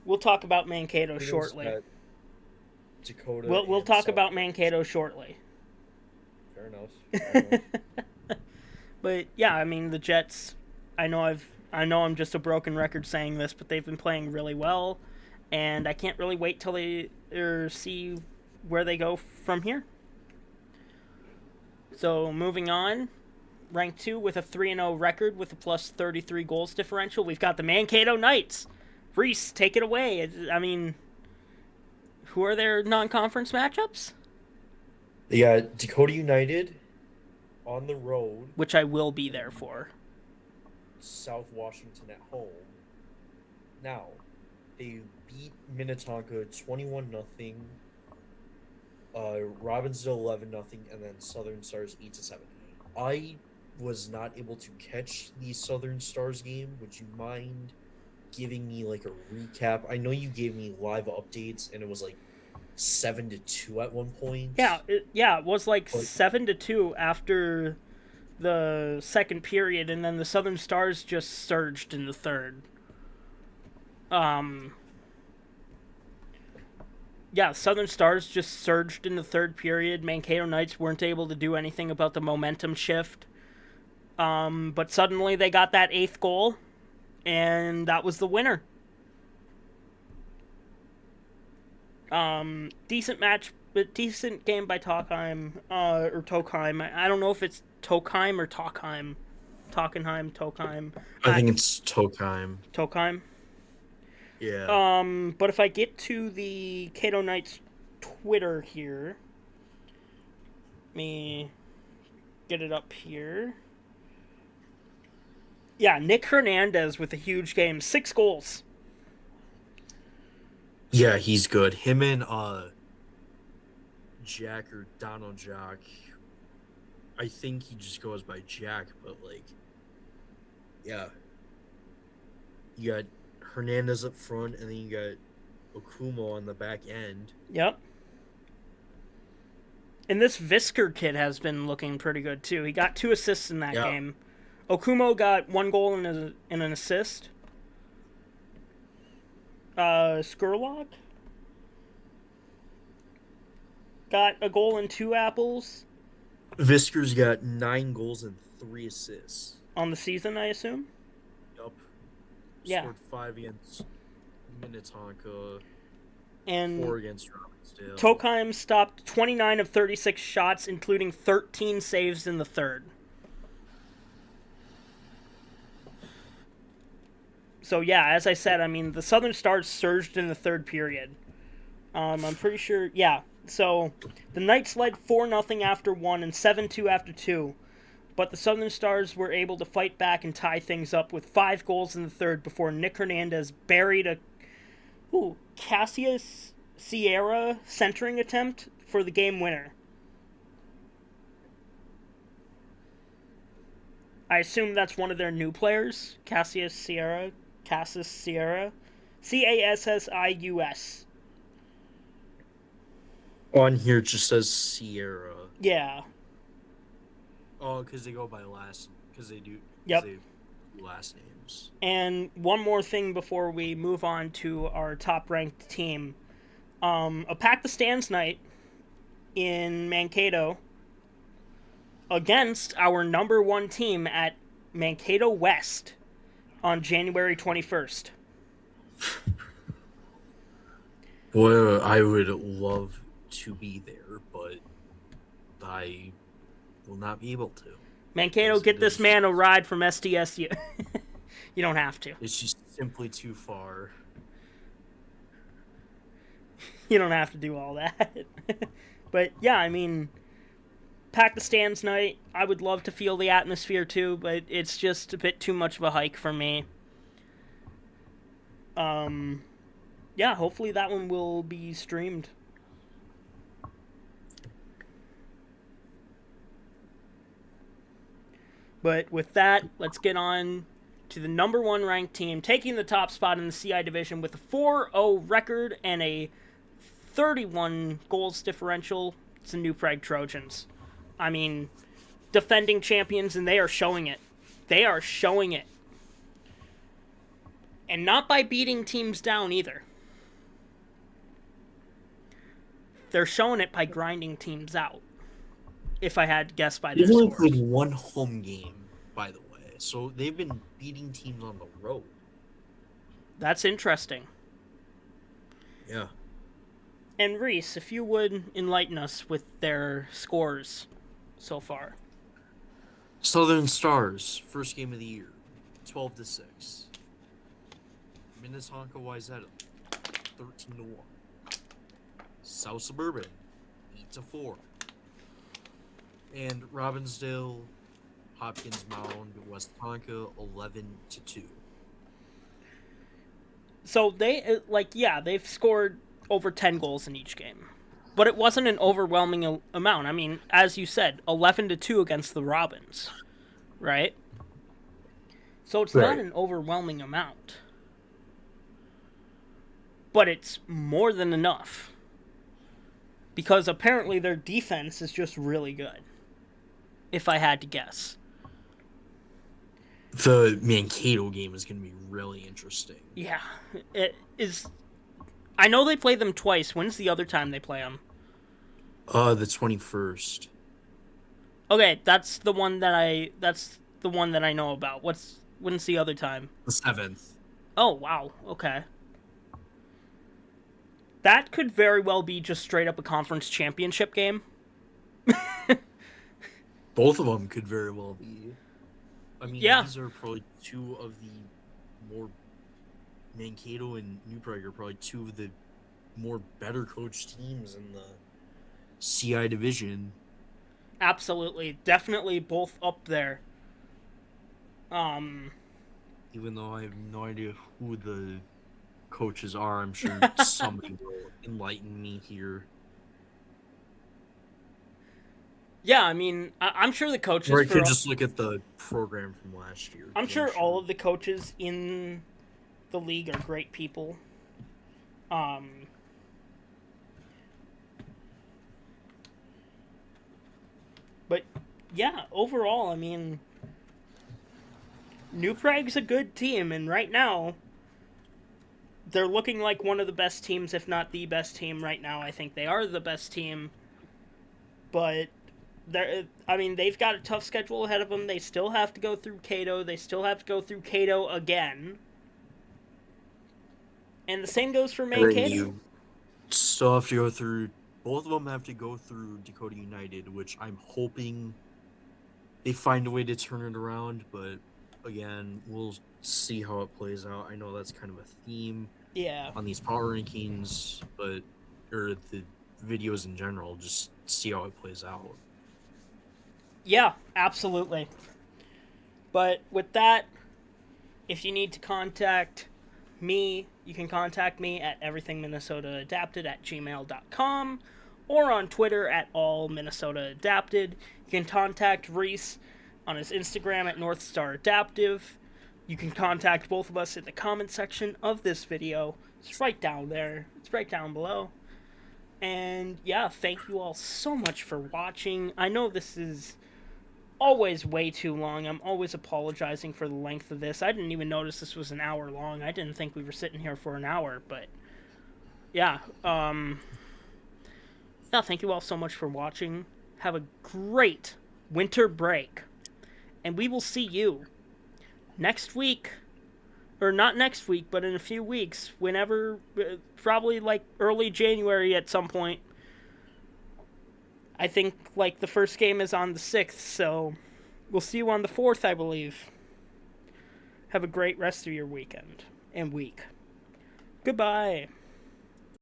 We'll talk about Mankato shortly. Dakota. We'll talk about Mankato shortly. Fair enough. But yeah, I mean the Jets. I know I'm just a broken record saying this, but they've been playing really well, and I can't really wait till they see where they go from here. So moving on, rank 2 with a 3-0 record with a plus 33 goals differential. We've got the Mankato Knights. Reese, take it away. I mean, who are their non-conference matchups? They got Dakota United on the road, which I will be there for. South Washington at home. Now, they beat Minnetonka 21-0, Robbinsdale 11-0, and then Southern Stars 8-7. I was not able to catch the Southern Stars game. Would you mind giving me like a recap? I know you gave me live updates, and it was like 7-2 at one point. Yeah, it was like 7-2 after the second period, and then the Southern Stars just surged in the third. Yeah, Southern Stars just surged in the third period. Mankato Knights weren't able to do anything about the momentum shift. But suddenly they got that 8th goal, and that was the winner. Decent match, but decent game by Tokheim, or Tokheim. I don't know if it's Tokheim or Tokheim. Tokheim. I think it's Tokheim. Tokheim? Yeah. But if I get to the KATO Knights Twitter here, let me get it up here. Yeah, Nick Hernandez with a huge game. 6 goals. Yeah, he's good. Him and Jack or Donald Jack. I think he just goes by Jack, but like, yeah. You got Hernandez up front, and then you got Okumo on the back end. Yep. And this Visker kid has been looking pretty good too. He got 2 assists in that game. Okumo got 1 goal and an assist. Skurlock got a goal and 2 apples. Visker's got 9 goals and 3 assists on the season, I assume. Yup. Yeah. Scored 5 against Minnetonka and 4 against Robbinsdale. Tokheim stopped 29 of 36 shots, including 13 saves in the third. So yeah, as I said, I mean the Southern Stars surged in the third period. I'm pretty sure. Yeah. So the Knights led 4-0 after 1 and 7-2 after 2, but the Southern Stars were able to fight back and tie things up with 5 goals in the third before Nick Hernandez buried a Cassius Sierra centering attempt for the game winner. I assume that's one of their new players, Cassius Sierra Cassius. On here it just says Sierra. Yeah. Oh, because they go by last. Because they do Yep. last names. And one more thing before we move on to our top-ranked team. A Pack the Stands night in Mankato against our number one team at Mankato West on January 21st. Boy, I would love to be there, but I will not be able to. Mankato, get this man a ride from SDSU. You don't have to. It's just simply too far. You don't have to do all that. But yeah, I mean, Pack the Stands night, I would love to feel the atmosphere too, but it's just a bit too much of a hike for me. Yeah, hopefully that one will be streamed. But with that, let's get on to the number one ranked team, taking the top spot in the CI division with a 4-0 record and a 31 goals differential. It's the New Prague Trojans. I mean, defending champions, and they are showing it. They are showing it. And not by beating teams down either. They're showing it by grinding teams out. If I had to guess by their They've only scores. played one home game, by the way. So they've been beating teams on the road. That's interesting. Yeah. And Reese, if you would enlighten us with their scores so far. Southern Stars, first game of the year, 12-6. Minnetonka Wayzata, 13-1. South Suburban, 8-4. And Robbinsdale, Hopkins Mound, West Tonka, 11-2. So they've scored over 10 goals in each game. But it wasn't an overwhelming amount. I mean, as you said, 11-2 against the Robins, right? So it's not an overwhelming amount. But it's more than enough. Because apparently their defense is just really good. If I had to guess. The Mankato game is going to be really interesting. Yeah, it is. I know they play them twice. When's the other time they play them? The 21st. Okay, that's the one that I know about. When's the other time? The 7th. Oh, wow. Okay. That could very well be just straight up a conference championship game. Both of them could very well be. I mean, Yeah. These are probably two of the more... Mankato and New Prague are probably two of the more better coached teams in the CI division. Absolutely. Definitely both up there. Even though I have no idea who the coaches are, I'm sure somebody will enlighten me here. Yeah, I mean, I'm sure the coaches... Or I could just look at the program from last year. I'm sure all of the coaches in the league are great people. But, yeah, overall, I mean... New Prague's a good team, and right now... They're looking like one of the best teams, if not the best team right now. I think they are the best team. But... they've got a tough schedule ahead of them. They still have to go through KATO. They still have to go through KATO again. And the same goes for Mankato. And you still have to go through... Both of them have to go through Dakota United, which I'm hoping they find a way to turn it around. But, again, we'll see how it plays out. I know that's kind of a theme on these power rankings, or the videos in general. Just see how it plays out. Yeah, absolutely. But with that, if you need to contact me, you can contact me at everythingminnesotaadapted@gmail.com or on Twitter at allminnesotaadapted. You can contact Reese on his Instagram at NorthstarAdaptive. You can contact both of us in the comment section of this video. It's right down there. It's right down below. And yeah, thank you all so much for watching. I know this is always way too long. I'm always apologizing for the length of this. I didn't even notice this was an hour long. I didn't think we were sitting here for an hour, but yeah. Yeah, thank you all so much for watching. Have a great winter break. And we will see you next week, or not next week, but in a few weeks, whenever, probably like early January at some point. I think like the first game is on the 6th, so we'll see you on the 4th, I believe. Have a great rest of your weekend and week. Goodbye.